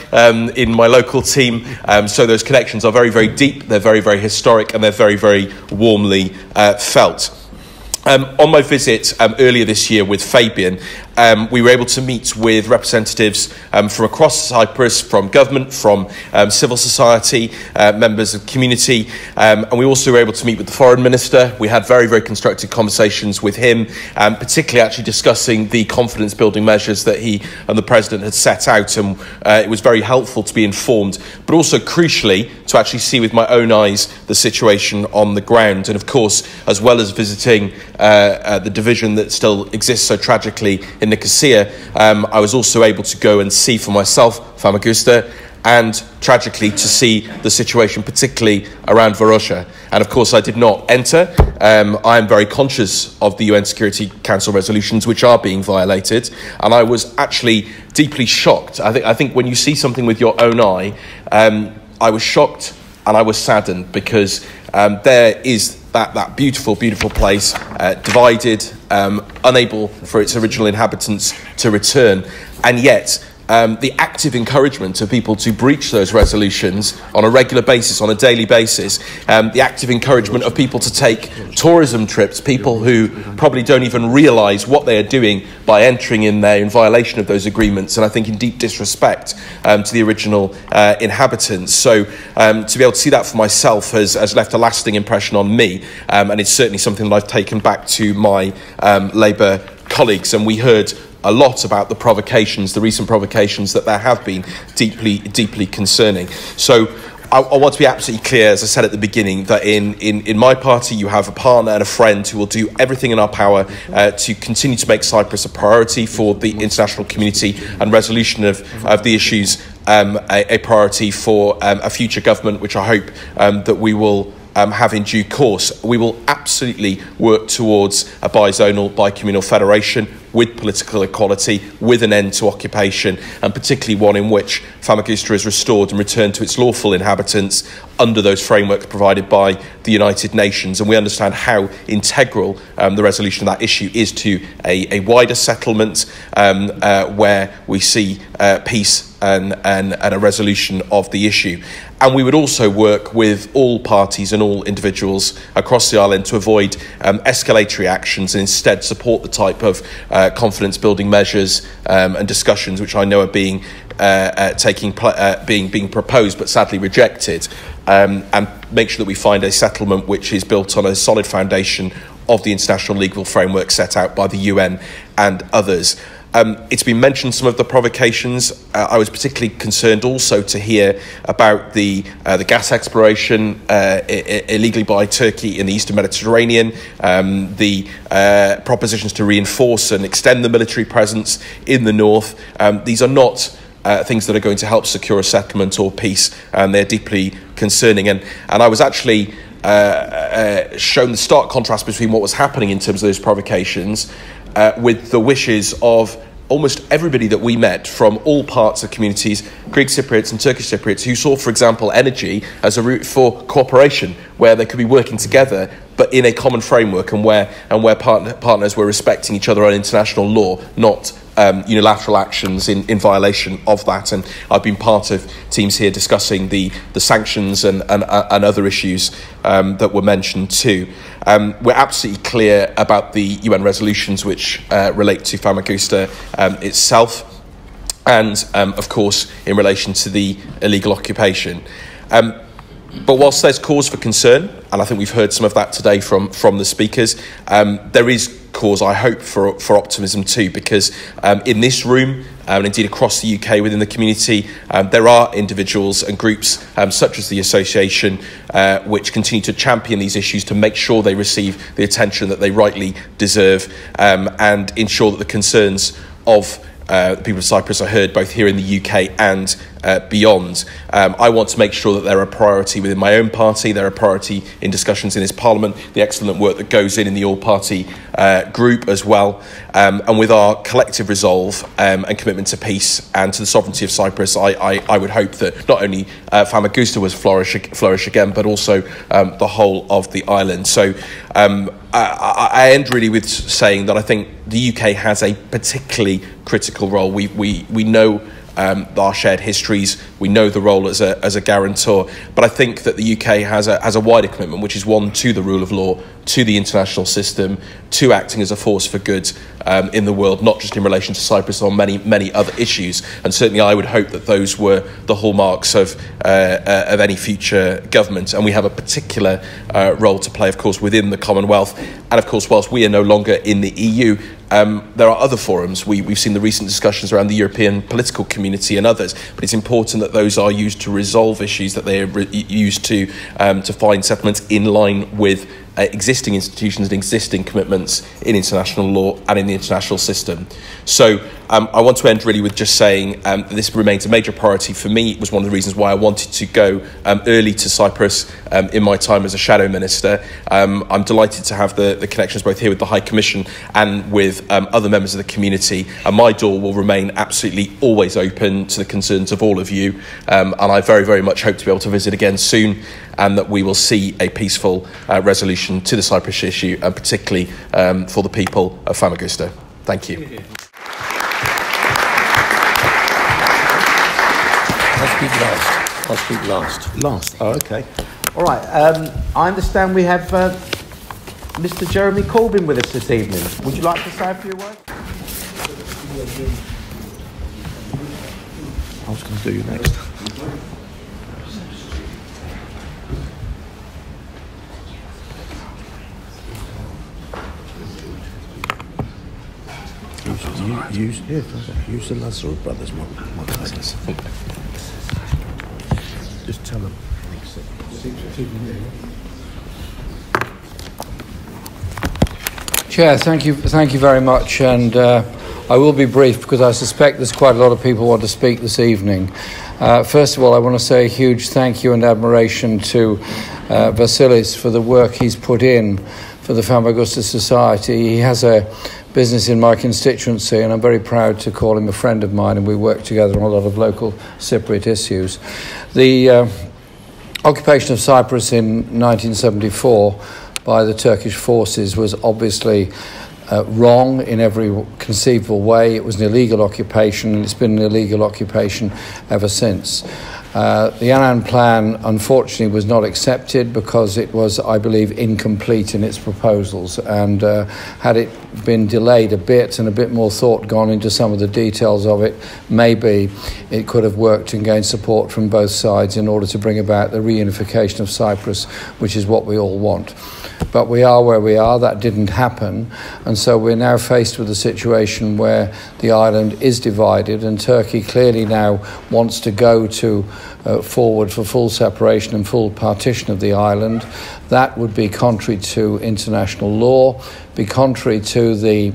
S6: in my local team. So those connections are very, very deep, they're very, very historic, and they're very, very warmly felt. On my visit earlier this year with Fabian, we were able to meet with representatives from across Cyprus, from government, from civil society, members of the community, and we also were able to meet with the Foreign Minister. We had very, very constructive conversations with him, particularly actually discussing the confidence-building measures that he and the President had set out, and it was very helpful to be informed, but also crucially to actually see with my own eyes the situation on the ground. And of course, as well as visiting the division that still exists so tragically in Nicosia, I was also able to go and see for myself Famagusta, and tragically to see the situation particularly around Varosha. And of course I did not enter. I am very conscious of the UN Security Council resolutions which are being violated, and I was actually deeply shocked. I think when you see something with your own eye, I was shocked and I was saddened, because there is that beautiful, beautiful place, divided, unable for its original inhabitants to return, and yet the active encouragement of people to breach those resolutions on a regular basis, on a daily basis, the active encouragement of people to take tourism trips, people who probably don't even realise what they are doing by entering in there in violation of those agreements, and I think in deep disrespect to the original inhabitants. So to be able to see that for myself has left a lasting impression on me, and it's certainly something that I've taken back to my Labour colleagues. And we heard a lot about the provocations, the recent provocations that there have been, deeply, deeply concerning. So I want to be absolutely clear, as I said at the beginning, that in my party you have a partner and a friend who will do everything in our power to continue to make Cyprus a priority for the international community and resolution of the issues a priority for a future government, which I hope that we will have in due course. We will absolutely work towards a bizonal, bicommunal federation with political equality, with an end to occupation, and particularly one in which Famagusta is restored and returned to its lawful inhabitants under those frameworks provided by the United Nations. And we understand how integral the resolution of that issue is to a wider settlement where we see peace and a resolution of the issue. And we would also work with all parties and all individuals across the island to avoid escalatory actions and instead support the type of confidence-building measures and discussions which I know are being proposed but sadly rejected, and make sure that we find a settlement which is built on a solid foundation of the international legal framework set out by the UN and others. It's been mentioned some of the provocations. I was particularly concerned also to hear about the gas exploration illegally by Turkey in the Eastern Mediterranean, the propositions to reinforce and extend the military presence in the north. These are not things that are going to help secure a settlement or peace, and they're deeply concerning. And I was actually shown the stark contrast between what was happening in terms of those provocations with the wishes of almost everybody that we met from all parts of communities, Greek Cypriots and Turkish Cypriots, who saw, for example, energy as a route for cooperation, where they could be working together, but in a common framework, and where partners were respecting each other on international law, not unilateral actions in violation of that. And I've been part of teams here discussing the sanctions and other issues that were mentioned too. We're absolutely clear about the UN resolutions which relate to Famagusta itself, and of course in relation to the illegal occupation. But whilst there's cause for concern, and I think we've heard some of that today from the speakers, there is cause, I hope, for optimism too, because in this room and indeed across the UK within the community, there are individuals and groups such as the association which continue to champion these issues to make sure they receive the attention that they rightly deserve, and ensure that the concerns of the people of Cyprus are heard both here in the UK and beyond. I want to make sure that they're a priority within my own party, they're a priority in discussions in this Parliament, the excellent work that goes in the all-party group as well, and with our collective resolve and commitment to peace and to the sovereignty of Cyprus, I would hope that not only Famagusta was flourish again, but also the whole of the island. So I end really with saying that I think the UK has a particularly critical role. We know our shared histories, we know the role as a guarantor, but I think that the UK has a wider commitment, which is one to the rule of law, to the international system, to acting as a force for good in the world, not just in relation to Cyprus, on many other issues. And certainly I would hope that those were the hallmarks of any future government. And we have a particular role to play, of course, within the Commonwealth. And of course, whilst we are no longer in the EU, there are other forums. We've seen the recent discussions around the European political community and others, but it's important that those are used to resolve issues, that they are used to find settlements in line with existing institutions and existing commitments in international law and in the international system. So I want to end really with just saying that this remains a major priority for me. It was one of the reasons why I wanted to go early to Cyprus in my time as a shadow minister. I'm delighted to have the connections both here with the High Commission and with other members of the community, and my door will remain absolutely always open to the concerns of all of you, and I very, very much hope to be able to visit again soon, and that we will see a peaceful resolution to the Cyprus issue, and particularly for the people of Famagusta. Thank you.
S7: I'll speak last. Last? Oh, okay.
S1: All right. I understand we have Mr. Jeremy Corbyn with us this evening. Would you like to say a few words?
S7: I was going to do you next. Use the Lazarus brothers, my cousins. Just tell them.
S8: Chair, thank you very much, and I will be brief because I suspect there's quite a lot of people who want to speak this evening. First of all, I want to say a huge thank you and admiration to Vasilis for the work he's put in for the Famagusta Society. He has a business in my constituency, and I'm very proud to call him a friend of mine, and we work together on a lot of local Cypriot issues. The occupation of Cyprus in 1974 by the Turkish forces was obviously wrong in every conceivable way. It was an illegal occupation, and it's been an illegal occupation ever since. The Annan Plan, unfortunately, was not accepted because it was, I believe, incomplete in its proposals. And had it been delayed a bit and a bit more thought gone into some of the details of it, maybe it could have worked and gained support from both sides in order to bring about the reunification of Cyprus, which is what we all want. But we are where we are. That didn't happen. And so we're now faced with a situation where the island is divided, and Turkey clearly now wants to go to forward for full separation and full partition of the island. That would be contrary to international law, be contrary to the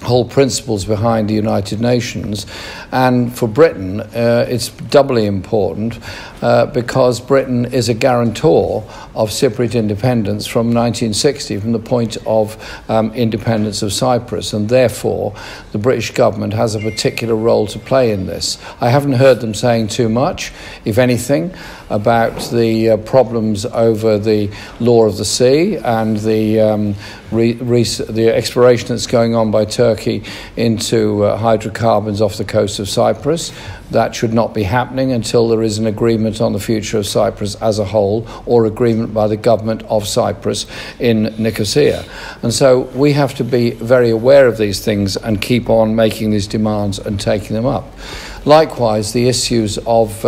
S8: whole principles behind the United Nations. And for Britain, it's doubly important because Britain is a guarantor of Cypriot independence from 1960, from the point of independence of Cyprus, and therefore the British government has a particular role to play in this. I haven't heard them saying too much, if anything, about the problems over the law of the sea and the exploration that's going on by Turkey into hydrocarbons off the coast of Cyprus. That should not be happening until there is an agreement on the future of Cyprus as a whole, or agreement by the government of Cyprus in Nicosia. And so we have to be very aware of these things and keep on making these demands and taking them up. Likewise, the issues of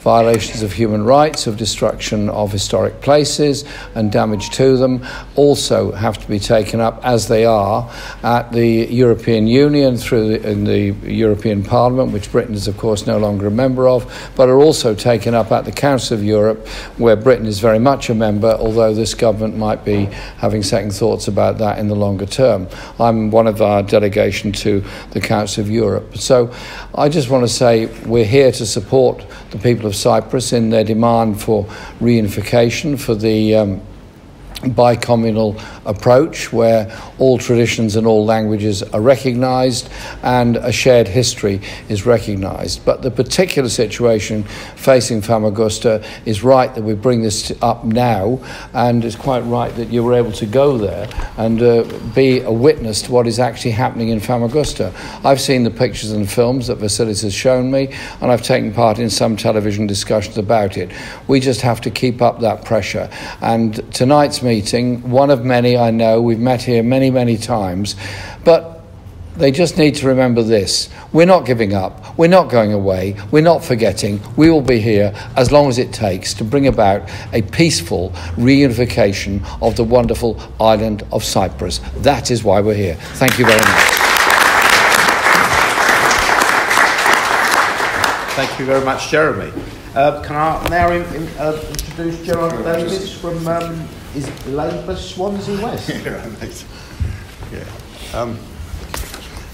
S8: violations of human rights, of destruction of historic places and damage to them also have to be taken up, as they are at the European Union in the European Parliament, which Britain is of course no longer a member of, but are also taken up at the Council of Europe, where Britain is very much a member, although this government might be having second thoughts about that in the longer term. I'm one of our delegation to the Council of Europe. So I just want to say we're here to support the people of Cyprus in their demand for reunification, for the bicommunal approach where all traditions and all languages are recognised and a shared history is recognised. But the particular situation facing Famagusta is right that we bring this up now, and it's quite right that you were able to go there and be a witness to what is actually happening in Famagusta. I've seen the pictures and films that Vasilis has shown me, and I've taken part in some television discussions about it. We just have to keep up that pressure. And tonight's meeting, one of many I know, we've met here many, many times, but they just need to remember this. We're not giving up, we're not going away, we're not forgetting. We will be here as long as it takes to bring about a peaceful reunification of the wonderful island of Cyprus. That is why we're here. Thank you very much.
S1: Thank you very much, Jeremy. Can I now introduce Gerard Davis from is Labour Swansea West?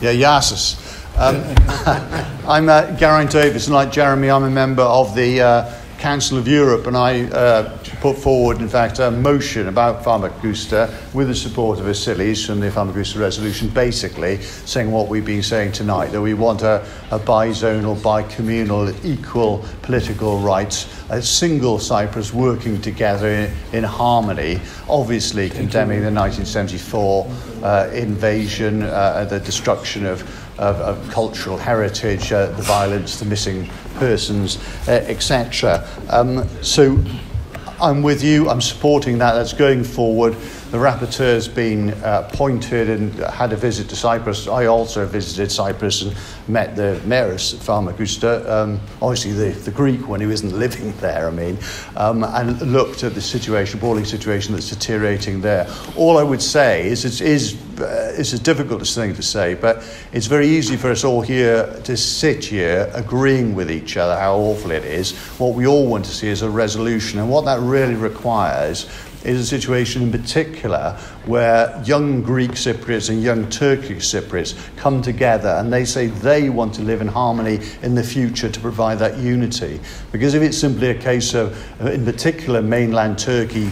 S9: Yasis. I'm Geraint Davis, and like Jeremy, I'm a member of the Council of Europe, and I put forward, in fact, a motion about Famagusta with the support of Vasilis from the Famagusta resolution, basically saying what we've been saying tonight, that we want a bi-zonal, bi-communal, equal political rights, a single Cyprus working together in harmony, obviously condemning the 1974 invasion, the destruction of cultural heritage, the violence, the missing persons, etc. So I'm with you, I'm supporting that, that's going forward. The rapporteur's been appointed and had a visit to Cyprus. I also visited Cyprus and met the mayoress at Famagusta, obviously the Greek one who isn't living there, and looked at the situation, appalling situation that's deteriorating there. All I would say is it is it's a difficult thing to say, but it's very easy for us all here to sit here agreeing with each other how awful it is. What we all want to see is a resolution, and what that really requires is a situation in particular where young Greek Cypriots and young Turkish Cypriots come together and they say they want to live in harmony in the future to provide that unity. Because if it's simply a case of, in particular, mainland Turkey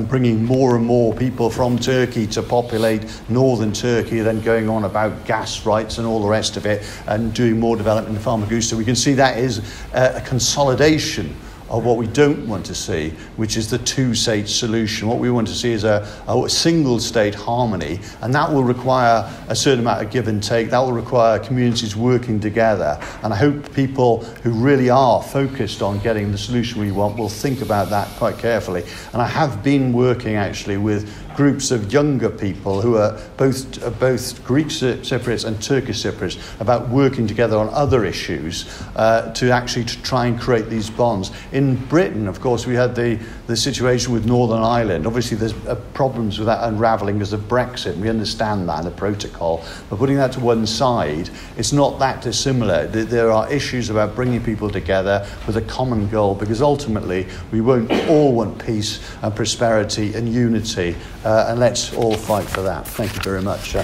S9: bringing more and more people from Turkey to populate northern Turkey, then going on about gas rights and all the rest of it, and doing more development in Famagusta, we can see that is a consolidation of what we don't want to see, which is the two-state solution. What we want to see is a single-state harmony, and that will require a certain amount of give and take. That will require communities working together, and I hope people who really are focused on getting the solution we want will think about that quite carefully. And I have been working actually with groups of younger people who are both Greek Cypriots and Turkish Cypriots about working together on other issues to try and create these bonds. In Britain, of course, we had the situation with Northern Ireland. Obviously, there's problems with that unravelling because of Brexit. We understand that, and the protocol. But putting that to one side, it's not that dissimilar. There are issues about bringing people together with a common goal, because ultimately we won't all want peace and prosperity and unity. And let's all fight for that. Thank you very much.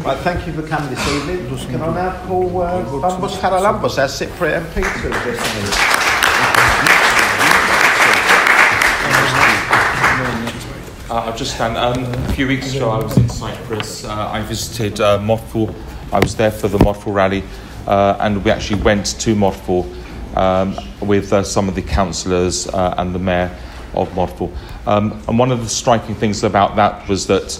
S1: Right, thank you for coming this evening. Can I now call Bambos Haralambos, our Cypriot MP, to address the meeting?
S10: I'll just stand. A few weeks ago, I was in Cyprus. I visited Modful. I was there for the Modful rally, and we actually went to Modful with some of the councillors and the mayor of Modful. And one of the striking things about that was that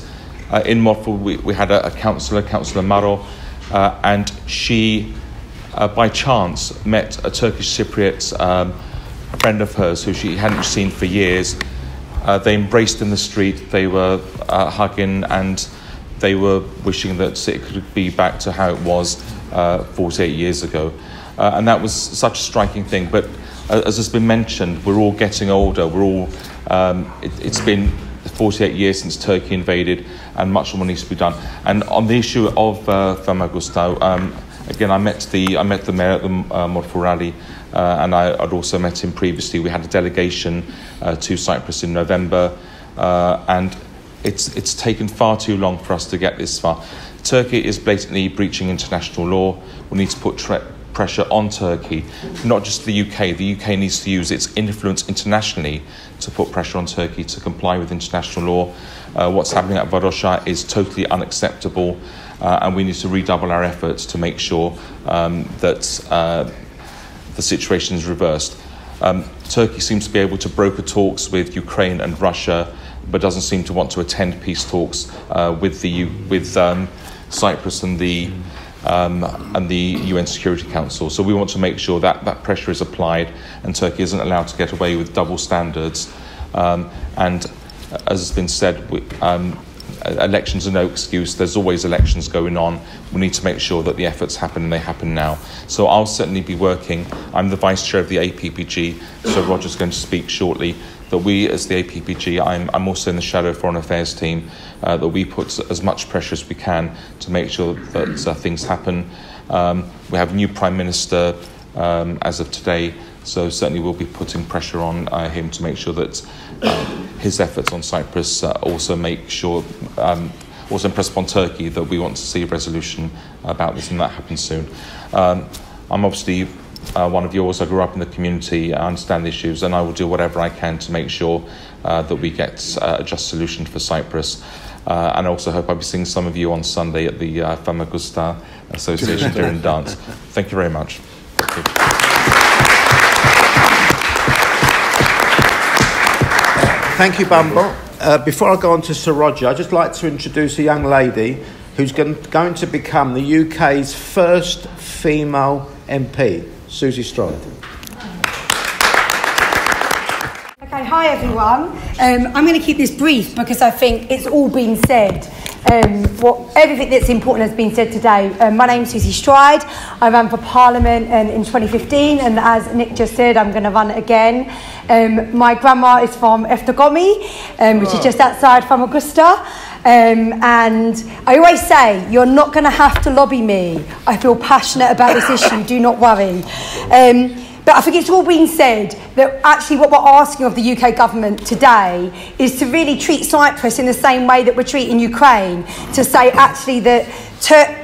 S10: in Modful we had a councillor, Councillor Maro, and she, by chance, met a Turkish Cypriot friend of hers who she hadn't seen for years. They embraced in the street, they were hugging, and they were wishing that it could be back to how it was 48 years ago. And that was such a striking thing. But as has been mentioned, we're all getting older. We're all. It's been 48 years since Turkey invaded, and much more needs to be done. And on the issue of Famagusta, again, I met the mayor at the Modful rally, and I'd also met him previously. We had a delegation to Cyprus in November, and it's taken far too long for us to get this far. Turkey is blatantly breaching international law. We need to put pressure on Turkey, not just the UK. The UK needs to use its influence internationally to put pressure on Turkey to comply with international law. What's happening at Varosha is totally unacceptable, and we need to redouble our efforts to make sure that the situation is reversed. Turkey seems to be able to broker talks with Ukraine and Russia, but doesn't seem to want to attend peace talks with Cyprus and the UN Security Council. So we want to make sure that that pressure is applied and Turkey isn't allowed to get away with double standards. And as has been said, elections are no excuse. There's always elections going on. We need to make sure that the efforts happen, and they happen now. So I'll certainly be working. I'm the Vice Chair of the APPG, so Roger's going to speak shortly. That we, as the APPG, I'm also in the Shadow Foreign Affairs team, that we put as much pressure as we can to make sure that things happen. We have a new Prime Minister as of today, so certainly we'll be putting pressure on him to make sure that his efforts on Cyprus also impress upon Turkey that we want to see a resolution about this, and that happens soon. I'm obviously one of yours. I grew up in the community. I understand the issues, and I will do whatever I can to make sure that we get a just solution for Cyprus. And I also hope I'll be seeing some of you on Sunday at the Famagusta Association here in Dance. Thank you very much. Thank you.
S1: Thank you, Bumble. Before I go on to Sir Roger, I'd just like to introduce a young lady who's going to become the UK's first female MP, Susie Stride.
S11: Okay, hi everyone. I'm going to keep this brief because I think it's all been said. Everything that's important has been said today. My name's Susie Stride. I ran for Parliament in 2015, and as Nick just said, I'm going to run it again. My grandma is from Eftegomi, which is just outside Famagusta. And I always say, you're not going to have to lobby me. I feel passionate about this issue, do not worry. But I think it's all been said that actually what we're asking of the UK government today is to really treat Cyprus in the same way that we're treating Ukraine, to say actually that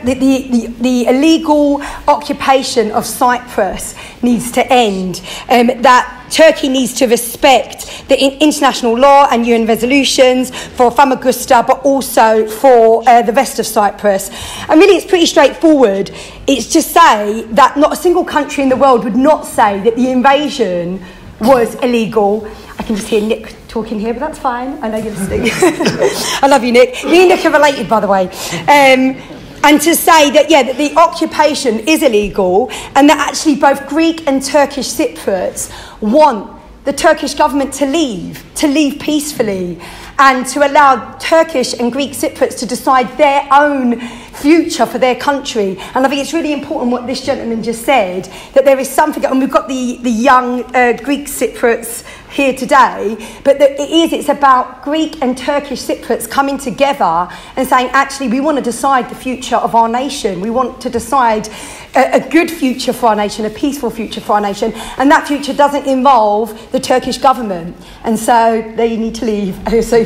S11: the illegal occupation of Cyprus needs to end, that Turkey needs to respect the international law and UN resolutions for Famagusta, but also for the rest of Cyprus. And really it's pretty straightforward. It's to say that not a single country in the world would not say that the invasion was illegal. I can just hear Nick talking here, but that's fine. I know you're listening. I love you, Nick. Me and Nick are related, by the way. And to say that, yeah, that the occupation is illegal and that actually both Greek and Turkish Cypriots want the Turkish government to leave peacefully, and to allow Turkish and Greek Cypriots to decide their own future for their country. And I think it's really important what this gentleman just said, that there is something, and we've got the young Greek Cypriots here today, but it's about Greek and Turkish Cypriots coming together and saying, actually, we want to decide the future of our nation. We want to decide a good future for our nation, a peaceful future for our nation, and that future doesn't involve the Turkish government. And so they need to leave ASAP.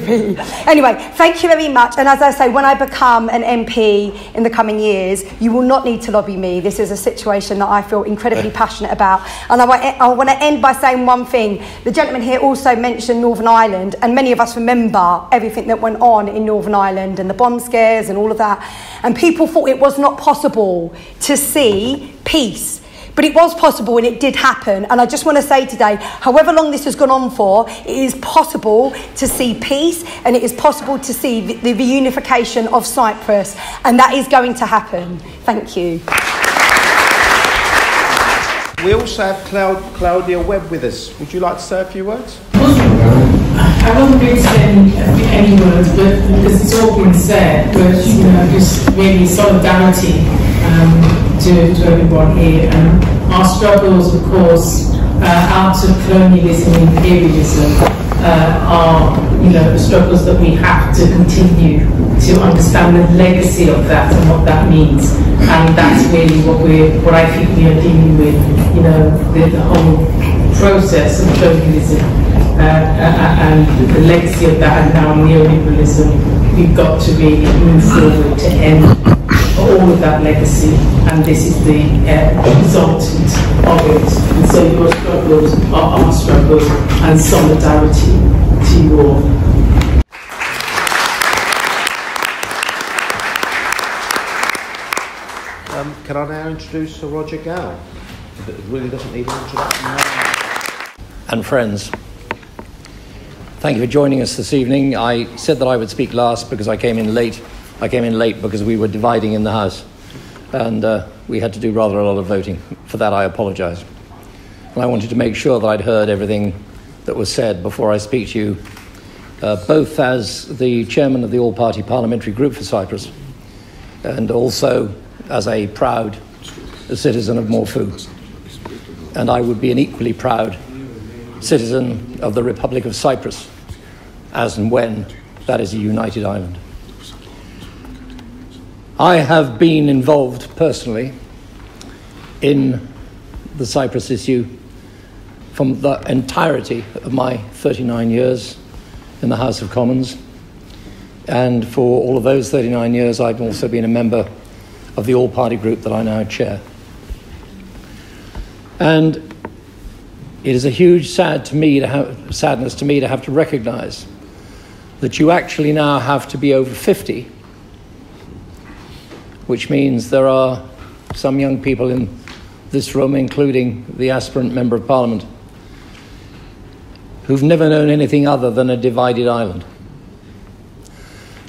S11: Anyway, thank you very much. And as I say, when I become an MP in the coming years, you will not need to lobby me. This is a situation that I feel incredibly passionate about. And I want to end by saying one thing. The gentleman here also mentioned Northern Ireland, and many of us remember everything that went on in Northern Ireland and the bomb scares and all of that. And people thought it was not possible to see peace. But it was possible, and it did happen. And I just want to say today, however long this has gone on for, it is possible to see peace, and it is possible to see the reunification of Cyprus. And that is going to happen. Thank you.
S1: We also have Claudia Webb with us. Would you like to say a few words?
S12: I wasn't going to say any words, but because it's all been said, but just really solidarity to everyone here. Our struggles, of course, out of colonialism and imperialism are, the struggles that we have to continue to understand the legacy of that and what that means. And that's really what I think we are dealing with, the whole process of colonialism and the legacy of that, and now neoliberalism. We've got to really move forward to end all of that legacy, and this is the resultant of it. And so your struggles are our struggles, and solidarity to you all.
S1: Can I now introduce Roger Gow? It really doesn't need an introduction now.
S7: And friends, thank you for joining us this evening. I said that I would speak last because I came in late. I came in late because we were dividing in the House, and we had to do rather a lot of voting. For that, I apologise. And I wanted to make sure that I'd heard everything that was said before I speak to you, both as the chairman of the All-Party Parliamentary Group for Cyprus, and also as a proud citizen of Morphu. And I would be an equally proud citizen of the Republic of Cyprus, as and when that is a united island. I have been involved personally in the Cyprus issue from the entirety of my 39 years in the House of Commons. And for all of those 39 years, I've also been a member of the all-party group that I now chair. And it is a huge sadness to me to have to recognise that you actually now have to be over 50, which means there are some young people in this room, including the aspirant Member of Parliament, who've never known anything other than a divided island.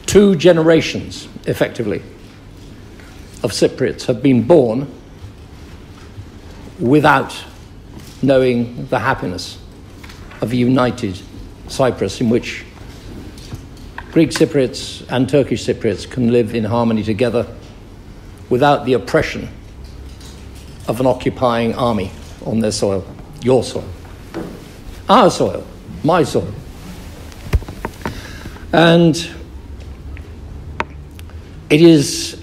S7: 2 generations, effectively, of Cypriots have been born without knowing the happiness of a united Cyprus in which Greek Cypriots and Turkish Cypriots can live in harmony together without the oppression of an occupying army on their soil, your soil, our soil, my soil. And it is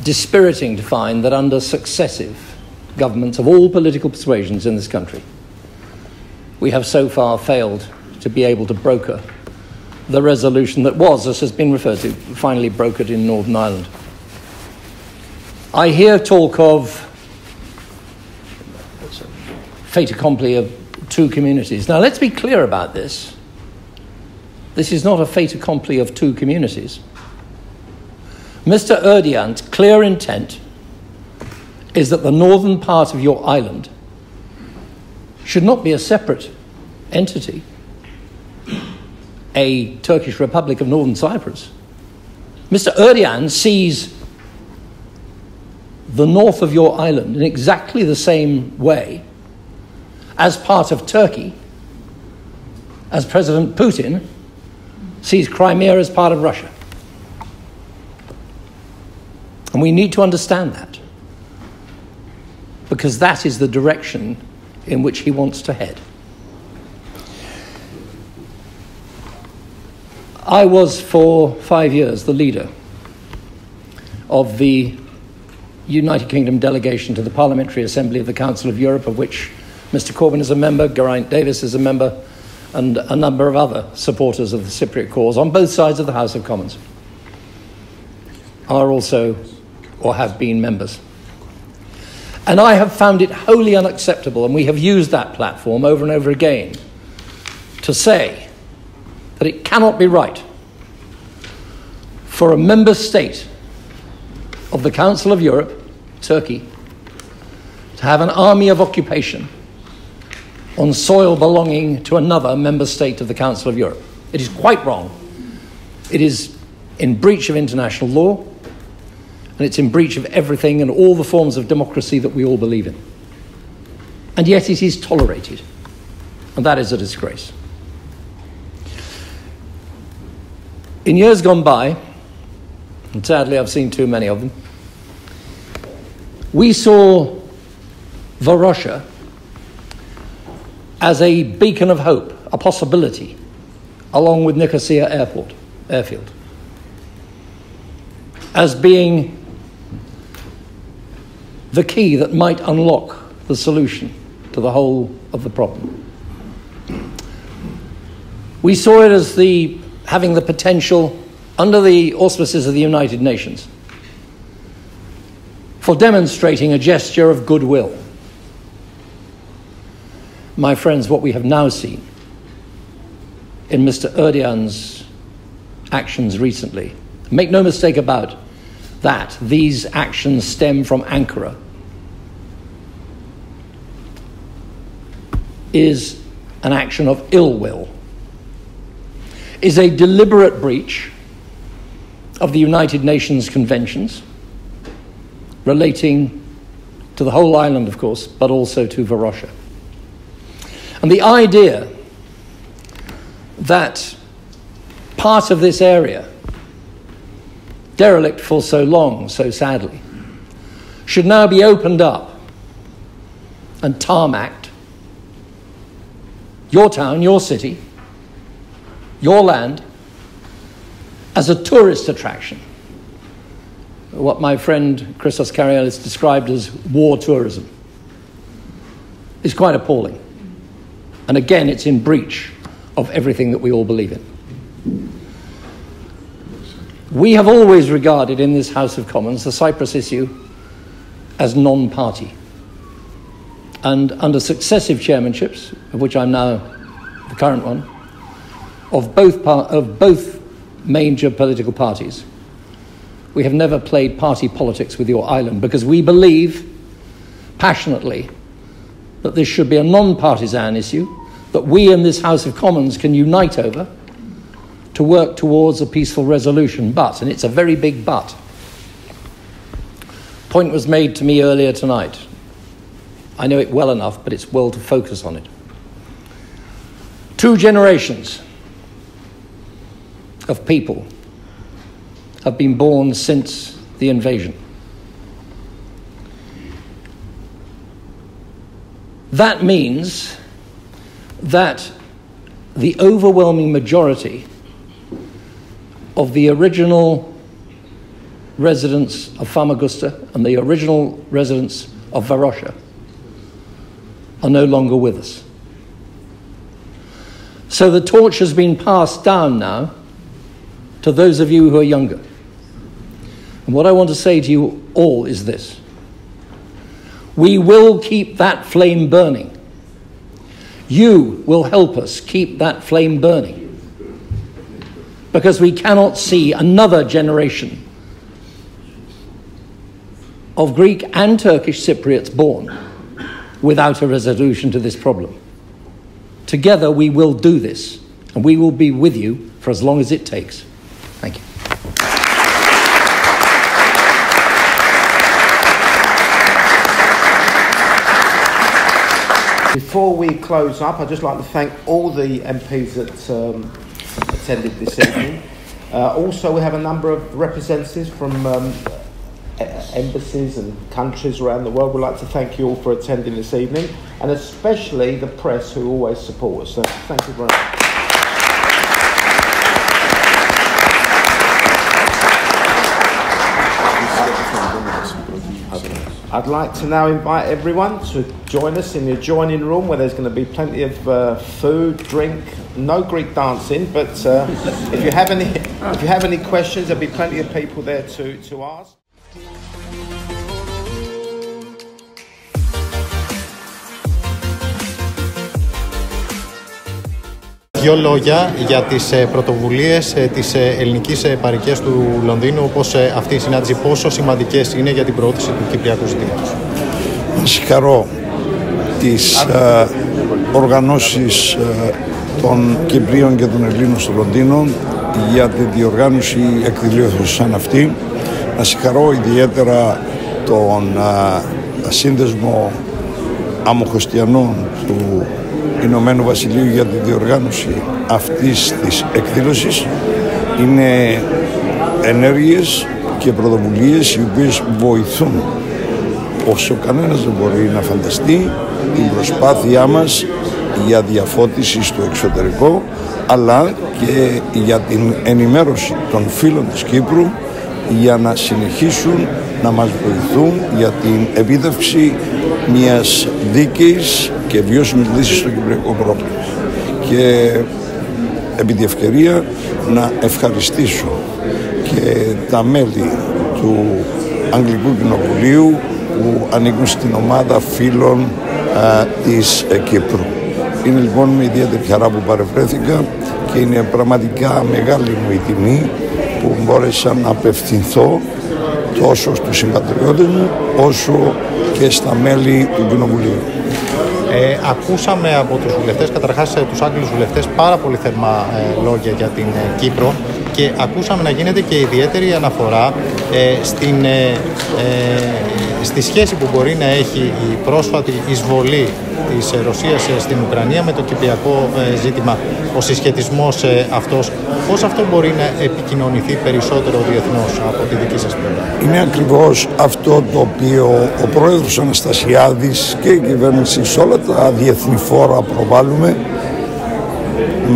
S7: dispiriting to find that under successive governments of all political persuasions in this country, we have so far failed to be able to broker the resolution that was, as has been referred to, finally brokered in Northern Ireland. I hear talk of fait accompli of two communities. Now, let's be clear about this. This is not a fait accompli of two communities. Mr. Erdogan's clear intent is that the northern part of your island should not be a separate entity, a Turkish Republic of Northern Cyprus. Mr. Erdogan sees the north of your island in exactly the same way as part of Turkey, as President Putin sees Crimea as part of Russia. And we need to understand that, because that is the direction in which he wants to head. I was for 5 years the leader of the United Kingdom delegation to the Parliamentary Assembly of the Council of Europe, of which Mr. Corbyn is a member, Geraint Davis is a member, and a number of other supporters of the Cypriot cause on both sides of the House of Commons are also or have been members. And I have found it wholly unacceptable, and we have used that platform over and over again to say that it cannot be right for a member state of the Council of Europe, Turkey, to have an army of occupation on soil belonging to another member state of the Council of Europe. It is quite wrong. It is in breach of international law, and it's in breach of everything and all the forms of democracy that we all believe in. And yet it is tolerated, and that is a disgrace. In years gone by, and sadly I've seen too many of them, we saw Varosha as a beacon of hope, a possibility, along with Nicosia airfield, as being the key that might unlock the solution to the whole of the problem. We saw it as having the potential, under the auspices of the United Nations, for demonstrating a gesture of goodwill. My friends, what we have now seen in Mr. Erdogan's actions recently, make no mistake about that, these actions stem from Ankara, is an action of ill will, is a deliberate breach of the United Nations conventions relating to the whole island, of course, but also to Varosha. And the idea that part of this area, derelict for so long, so sadly, should now be opened up and tarmacked, your town, your city, your land, as a tourist attraction, what my friend Christos Karyelis described as war tourism, is quite appalling. And again, it's in breach of everything that we all believe in. We have always regarded in this House of Commons the Cyprus issue as non-party. And under successive chairmanships, of which I'm now the current one, of both major political parties, we have never played party politics with your island, because we believe passionately that this should be a non-partisan issue that we in this House of Commons can unite over to work towards a peaceful resolution. But, and it's a very big but, point was made to me earlier tonight. I know it well enough, but it's well to focus on it. 2 generations of people have been born since the invasion. That means that the overwhelming majority of the original residents of Famagusta and the original residents of Varosha are no longer with us. So the torch has been passed down now to those of you who are younger. And what I want to say to you all is this: we will keep that flame burning. You will help us keep that flame burning, because we cannot see another generation of Greek and Turkish Cypriots born without a resolution to this problem. Together we will do this, and we will be with you for as long as it takes. Thank you.
S1: Before we close up, I'd just like to thank all the MPs that attended this evening. Also, we have a number of representatives from embassies and countries around the world. We'd like to thank you all for attending this evening, and especially the press who always support us. So thank you very much. I'd like to now invite everyone to join us in the adjoining room, where there's going to be plenty of food, drink, no Greek dancing, but if you have any questions, there'll be plenty of people there to ask.
S13: Δύο λόγια για τις πρωτοβουλίες της ελληνικής παροικίας του Λονδίνου, όπως αυτή η συνάντηση, πόσο σημαντικές είναι για την προώθηση του κυπριακού ζητήματος.
S3: Να συγχαρώ τις οργανώσεις των Κυπρίων και των Ελλήνων στο Λονδίνο για τη διοργάνωση εκδηλώσεων σαν αυτή. Να συγχαρώ ιδιαίτερα τον Σύνδεσμο Αμμοχωστιανών του Ηνωμένου Βασιλείου για τη διοργάνωση αυτής της εκδήλωσης. Είναι ενέργειες και πρωτοβουλίες οι οποίες βοηθούν όσο κανένας δεν μπορεί να φανταστεί την προσπάθειά μας για διαφώτιση στο εξωτερικό, αλλά και για την ενημέρωση των φίλων της Κύπρου για να συνεχίσουν να μας βοηθούν για την επίτευξη μιας δίκαιης και βιώσιμης λύσης στο κυπριακό πρόβλημα. Και επί τη ευκαιρία να ευχαριστήσω και τα μέλη του Αγγλικού Κοινοβουλίου που ανήκουν στην ομάδα φίλων της Κύπρου. Είναι λοιπόν με ιδιαίτερη χαρά που παρευρέθηκα και είναι πραγματικά μεγάλη μου η τιμή που μπόρεσα να απευθυνθώ τόσο στους συμπατριώτες μου όσο και στα μέλη του Κοινοβουλίου.
S13: Ακούσαμε από τους βουλευτές, καταρχάς τους Άγγλους βουλευτές, πάρα πολύ θερμά λόγια για την Κύπρο, και ακούσαμε να γίνεται και ιδιαίτερη αναφορά στη σχέση που μπορεί να έχει η πρόσφατη εισβολή της Ρωσίας στην Ουκρανία με το κυπριακό ζήτημα. Ο συσχετισμός αυτός, πώς αυτό μπορεί να επικοινωνηθεί περισσότερο διεθνώς από τη δική σας πλευρά?
S3: Είναι ακριβώς αυτό το οποίο ο πρόεδρος Αναστασιάδης και η κυβέρνηση σε όλα τα διεθνή φόρα προβάλλουμε,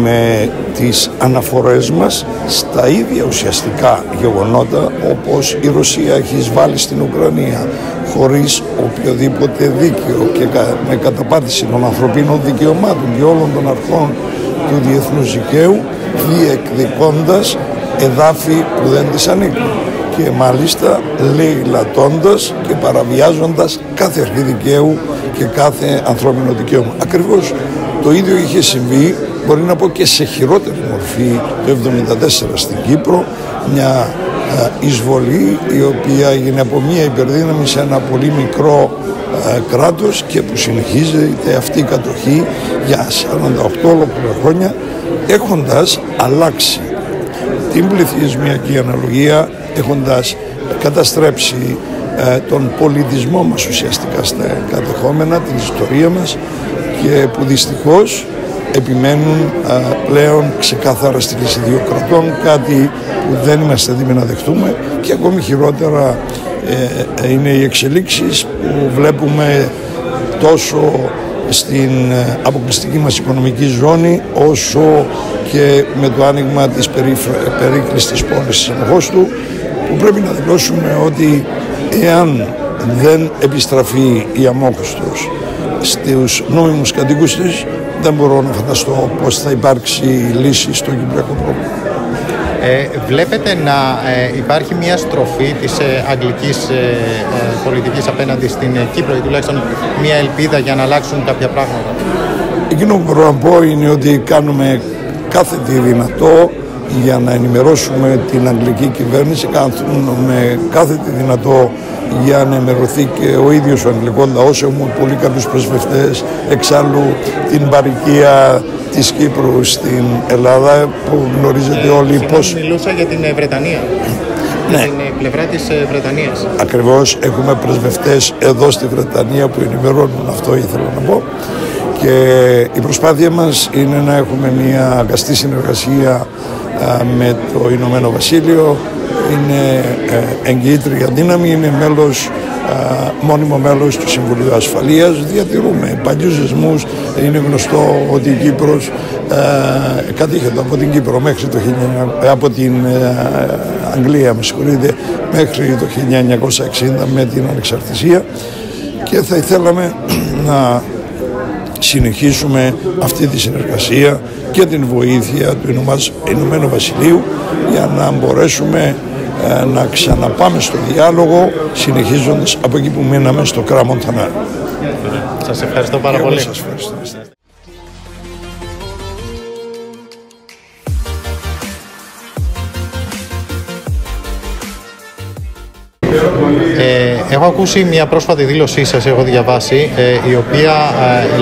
S3: με τις αναφορές μας στα ίδια ουσιαστικά γεγονότα, όπως η Ρωσία έχει εισβάλει στην Ουκρανία χωρίς οποιοδήποτε δίκαιο και με καταπάτηση των ανθρωπίνων δικαιωμάτων και όλων των αρχών του διεθνούς δικαίου, διεκδικώντας εδάφη που δεν της ανήκουν και μάλιστα λαιλατώντας και παραβιάζοντας κάθε αρχή δικαίου και κάθε ανθρώπινο δικαίωμα. Ακριβώς το ίδιο είχε συμβεί, μπορεί να πω και σε χειρότερη μορφή, το 1974 στην Κύπρο, μια εισβολή η οποία έγινε από μια υπερδύναμη σε ένα πολύ μικρό κράτος και που συνεχίζεται αυτή η κατοχή για 48 ολόκληρα χρόνια, έχοντας αλλάξει την πληθυσμιακή αναλογία, έχοντας καταστρέψει τον πολιτισμό μας ουσιαστικά στα κατεχόμενα, την ιστορία μας, και που δυστυχώς επιμένουν πλέον ξεκάθαρα στη λύση δύο κρατών, κάτι που δεν είμαστε έτοιμοι να δεχτούμε, και ακόμη χειρότερα είναι οι εξελίξεις που βλέπουμε τόσο στην αποκλειστική μας οικονομική ζώνη, όσο και με το άνοιγμα της περίκλειστης πόλης της Αμμοχώστου, που πρέπει να δηλώσουμε ότι εάν δεν επιστραφεί η Αμμόχωστος στους νόμιμους κατοίκους της, δεν μπορώ να φανταστώ πώς θα υπάρξει λύση στο κυπριακό πρόβλημα.
S13: Βλέπετε να υπάρχει μια στροφή της αγγλικής πολιτικής απέναντι στην Κύπρο, ή τουλάχιστον μια ελπίδα για να αλλάξουν κάποια πράγματα?
S3: Εκείνο που μπορώ να πω είναι ότι κάνουμε κάθε τι δυνατό για να ενημερώσουμε την αγγλική κυβέρνηση, κάνουμε κάθε τι δυνατό για να ενημερωθεί και ο ίδιος ο αγγλικός λαός. Έχουμε πολύ καλούς πρεσβευτές, εξάλλου την παροικία της Κύπρου στην Ελλάδα, που γνωρίζετε όλοι πώς...
S13: Μιλούσα για την Βρετανία,
S3: ναι,
S13: την πλευρά της Βρετανίας.
S3: Ακριβώς, έχουμε πρεσβευτές εδώ στη Βρετανία που ενημερώνουν, αυτό ήθελα να πω. Και η προσπάθεια μας είναι να έχουμε μια αγαστή συνεργασία με το Ηνωμένο Βασίλειο. Είναι εγγυήτρια δύναμη, είναι μόνιμο μέλος του Συμβουλίου Ασφαλείας. Διατηρούμε παλιούς δεσμούς. Είναι γνωστό ότι η Κύπρος κατήχεται από την Κύπρο μέχρι από την Αγγλία, μέχρι το 1960 με την ανεξαρτησία, και θα ήθελαμε να συνεχίσουμε αυτή τη συνεργασία και την βοήθεια του Ηνωμένου Βασιλείου για να μπορέσουμε να ξαναπάμε στο διάλογο, συνεχίζοντας από εκεί που μείναμε, στο κράμον Θανάρι.
S13: Σας ευχαριστώ πάρα πολύ.
S3: Σας ευχαριστώ.
S13: Έχω ακούσει μια πρόσφατη δήλωσή σας, έχω διαβάσει, η οποία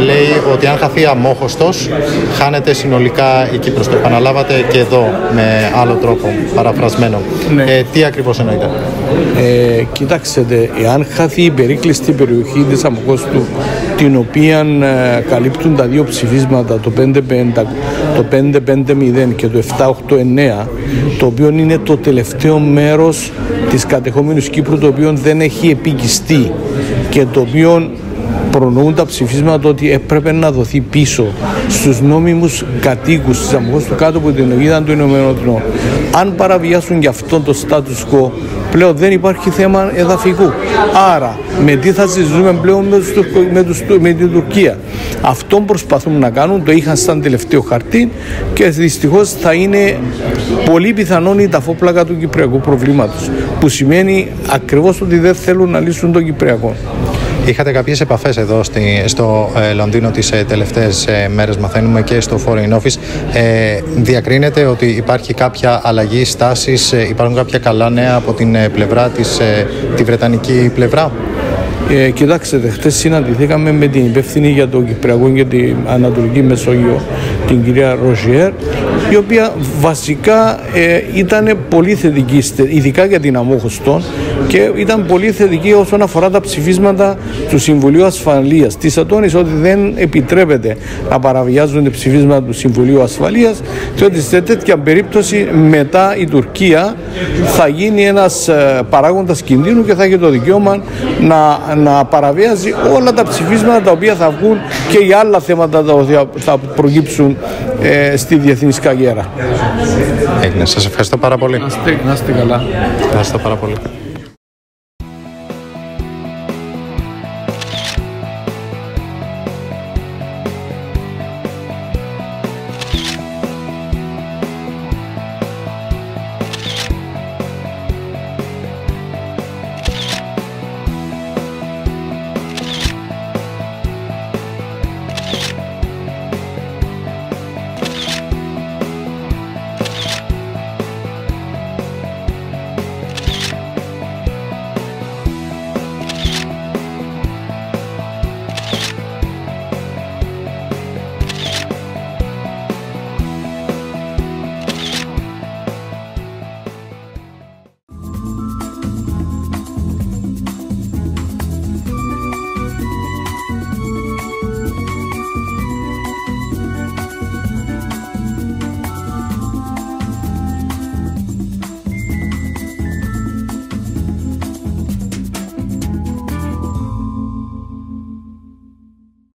S13: λέει ότι αν χαθεί Αμμόχωστος, χάνεται συνολικά η Κύπρος. Το επαναλάβατε και εδώ με άλλο τρόπο, παραφρασμένο. Ναι. Τι ακριβώς εννοείται?
S4: Κοιτάξτε, εάν χαθεί η περίκλειστη περιοχή της Αμμοχώστου, την οποία καλύπτουν τα δύο ψηφίσματα, το 550 και το 789, το οποίο είναι το τελευταίο μέρος της κατεχόμενης Κύπρου, το οποίο δεν έχει επικιστεί και το οποίο προνοούν τα ψηφίσματα ότι έπρεπε να δοθεί πίσω στους νόμιμους κατοίκους της Αμμοχώστου κάτω από την αιγίδα των Ηνωμένων Εθνών. Αν παραβιάσουν γι' αυτό το status quo, πλέον δεν υπάρχει θέμα εδαφικού. Άρα, με τι θα συζητούμε πλέον με την Τουρκία? Αυτό προσπαθούν να κάνουν, το είχαν σαν τελευταίο χαρτί, και δυστυχώς θα είναι πολύ πιθανόν η ταφόπλακα του κυπριακού προβλήματος, που σημαίνει ακριβώς ότι δεν θέλουν να λύσουν τον Κυπριακό.
S13: Είχατε κάποιες επαφές εδώ στο Λονδίνο τις τελευταίες μέρες, μαθαίνουμε, και στο Foreign Office. Διακρίνεται ότι υπάρχει κάποια αλλαγή στάσης, υπάρχουν κάποια καλά νέα από την πλευρά τη βρετανική πλευρά?
S4: Κοιτάξτε, χτες συναντηθήκαμε με την υπεύθυνη για το Κυπριακό και την Ανατολική Μεσόγειο, την κυρία Ροζιέρ, η οποία βασικά ήταν πολύ θετική, ειδικά για την Αμμόχωστο, και ήταν πολύ θετική όσον αφορά τα ψηφίσματα του Συμβουλίου Ασφαλείας. Της ατώνησε ότι δεν επιτρέπεται να παραβιάζονται ψηφίσματα του Συμβουλίου Ασφαλείας, και ότι σε τέτοια περίπτωση μετά η Τουρκία θα γίνει ένας παράγοντας κινδύνου και θα έχει το δικαίωμα να παραβιάζει όλα τα ψηφίσματα τα οποία θα βγουν και για άλλα θέματα τα οποία θα προκύψουν στη διεθνή σκαγέρα.
S13: Σας ευχαριστώ πάρα πολύ.
S4: Να είστε καλά.
S13: Ευχαριστώ πάρα πολύ.